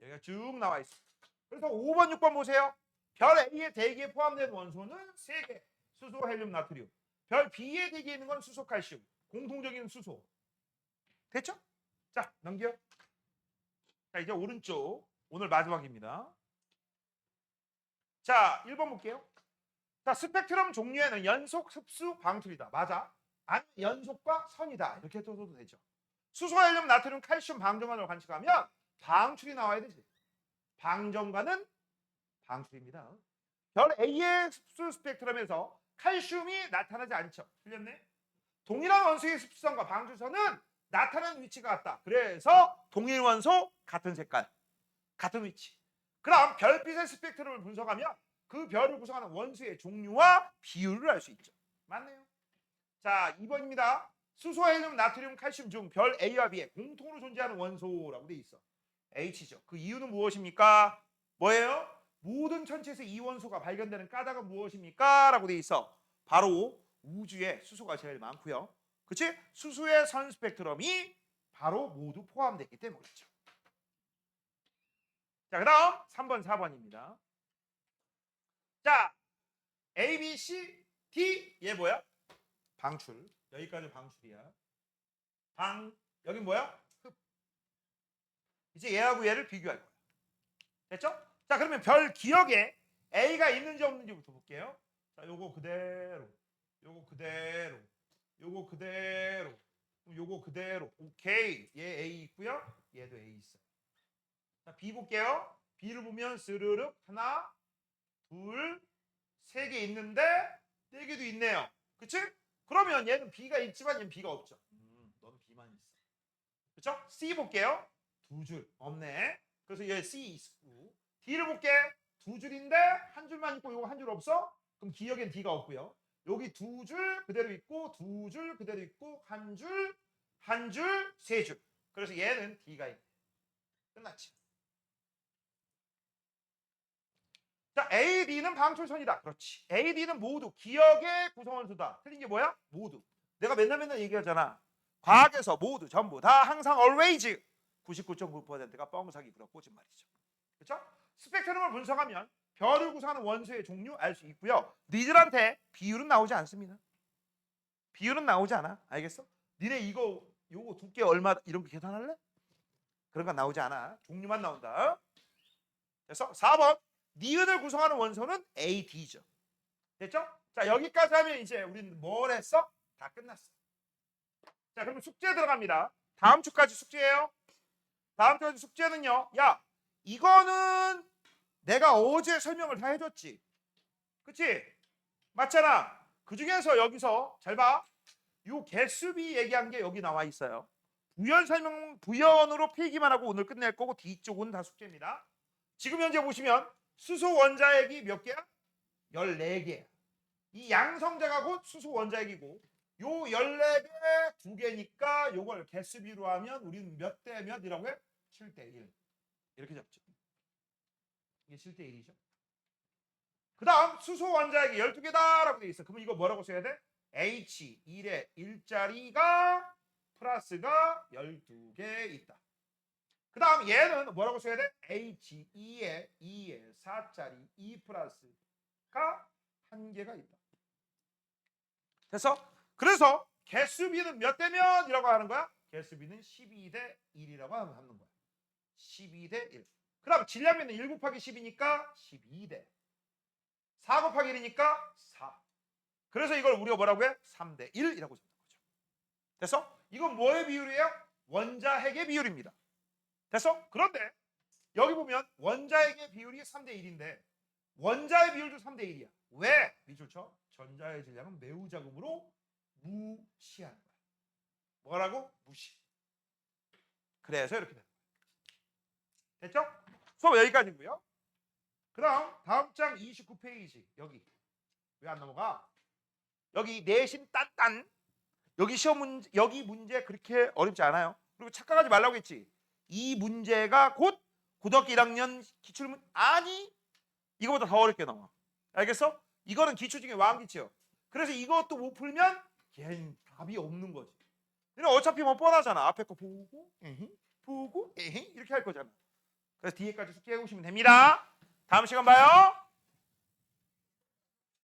A: 여기가 쭉 나와 있어. 그래서 5번, 6번 보세요. 별 A의 대기에 포함된 원소는 3개. 수소, 헬륨, 나트륨. 별 B의 대기에 있는 건 수소, 칼슘. 공통적인 수소. 됐죠? 자, 넘겨. 자, 이제 오른쪽. 오늘 마지막입니다. 자, 1번 볼게요. 자, 스펙트럼 종류에는 연속, 흡수, 방출이다. 맞아. 아니, 연속과 선이다. 이렇게 써도 되죠. 수소, 헬륨, 나트륨, 칼슘, 방정관으로 관측하면 방출이 나와야 되지. 방정관은 방출입니다. 별 A의 흡수 스펙트럼에서 칼슘이 나타나지 않죠. 틀렸네. 동일한 원소의 흡수선과 방출선은 나타나는 위치가 같다. 그래서 동일 원소 같은 색깔, 같은 위치. 그럼 별빛의 스펙트럼을 분석하면 그 별을 구성하는 원소의 종류와 비율을 알 수 있죠. 맞네요. 자, 2번입니다. 수소, 헬륨, 나트륨, 칼슘 중 별 A와 B에 공통으로 존재하는 원소라고 돼 있어. H죠. 그 이유는 무엇입니까? 뭐예요? 모든 천체에서 이 원소가 발견되는 까닭은 무엇입니까? 라고 돼 있어. 바로 우주에 수소가 제일 많고요. 그치? 수소의 선 스펙트럼이 바로 모두 포함되기 때문이죠. 자, 그 다음 3번, 4번입니다. 자, A, B, C, D 얘 뭐야? 방출. 여기까지 방출이야. 여긴 뭐야? 흡. 이제 얘하고 얘를 비교할 거야. 됐죠? 자, 그러면 별 기억에 A가 있는지 없는지부터 볼게요. 자, 요거 그대로, 요거 그대로, 요거 그대로, 요거 그대로. 오케이. 얘 A 있고요. 얘도 A 있어요. 자, B 볼게요. B를 보면 스르륵 하나, 둘, 세 개 있는데 네 개도 있네요. 그치? 그러면 얘는 B가 있지만 얘는 B가 없죠. 너는 B만 있어. 그쵸? C 볼게요. 두 줄 없네. 그래서 얘 C 있고. D를 볼게. 두 줄인데 한 줄만 있고 요거 한 줄 없어? 그럼 기억엔 D가 없고요. 여기 두 줄 그대로 있고 두 줄 그대로 있고 한 줄, 한 줄, 세 줄. 그래서 얘는 D가 있네. 끝났지. 자, A, D는 방출선이다. 그렇지. A, D는 모두 기억의 구성원수다. 틀린 게 뭐야? 모두. 내가 맨날 얘기하잖아. 과학에서 모두 전부 다 항상 always 99.9%가 뻥사기 그렇고 거짓말이죠. 그렇죠? 스펙트럼을 분석하면 별을 구성하는 원소의 종류 알 수 있고요. 니들한테 비율은 나오지 않습니다. 비율은 나오지 않아. 알겠어? 니네 요거 두께 얼마 이런 거 계산할래? 그런 거 나오지 않아. 종류만 나온다. 그래서 4번 니은을 구성하는 원소는 AD죠. 됐죠? 자, 여기까지 하면 이제 우리는 뭘 했어? 다 끝났어. 자, 그러면 숙제 들어갑니다. 다음 주까지 숙제예요. 다음 주까지 숙제는요. 야, 이거는 내가 어제 설명을 다 해줬지. 그치? 맞잖아. 그 중에서 여기서 잘 봐. 요 개수비 얘기한 게 여기 나와 있어요. 부연 설명, 부연으로 필기만 하고 오늘 끝낼 거고 뒤쪽은 다 숙제입니다. 지금 현재 보시면 수소 원자핵이 몇 개야? 14개. 이 양성자가 곧 수소 원자핵이고 요 14개 2개니까 요걸 개수비로 하면 우리는 몇 대 몇이라고 해? 7대 1. 이렇게 잡죠. 이게 7대 1이죠. 그 다음 수소 원자핵이 12개다라고 돼 있어. 그러면 이거 뭐라고 써야 돼? H 1의 1짜리가 플러스가 12개 있다. 그 다음 얘는 뭐라고 써야 돼? H 2의 2의 4짜리 2 플러스가 1개가 있다. 됐어? 그래서 개수비는 몇 대 몇이라고 하는 거야? 개수비는 12대 1이라고 하는 거야. 12대 1. 그 다음 질량비는 1 곱하기 10이니까 12대 4 곱하기 1이니까 4. 그래서 이걸 우리가 뭐라고 해? 3대 1이라고 적는 거죠. 됐어? 이건 뭐의 비율이에요? 원자핵의 비율입니다. 됐어? 그런데 여기 보면 원자핵의 비율이 3대 1인데 원자의 비율도 3대 1이야. 왜? 밑줄 쳐. 전자의 질량은 매우 작음으로 무시하는 거야. 뭐라고? 무시. 그래서 이렇게 되는 거야. 됐죠? 수업 여기까지고요. 그 다음 장 29페이지 여기 왜 안 넘어가? 여기 내신 딴딴 여기 시험 문제 여기 문제 그렇게 어렵지 않아요. 그리고 착각하지 말라고 했지. 이 문제가 곧 고등학교 1학년 기출문 아니 이거보다 더 어렵게 나와. 알겠어? 이거는 기출 중에 왕기치요. 그래서 이것도 못 풀면 걔는 답이 없는 거지. 근데 어차피 뭐 뻔하잖아. 앞에 거 보고 에헤, 보고 에헤, 이렇게 할 거잖아. 그래서 뒤에까지 숙제해 오시면 됩니다. 다음 시간 봐요.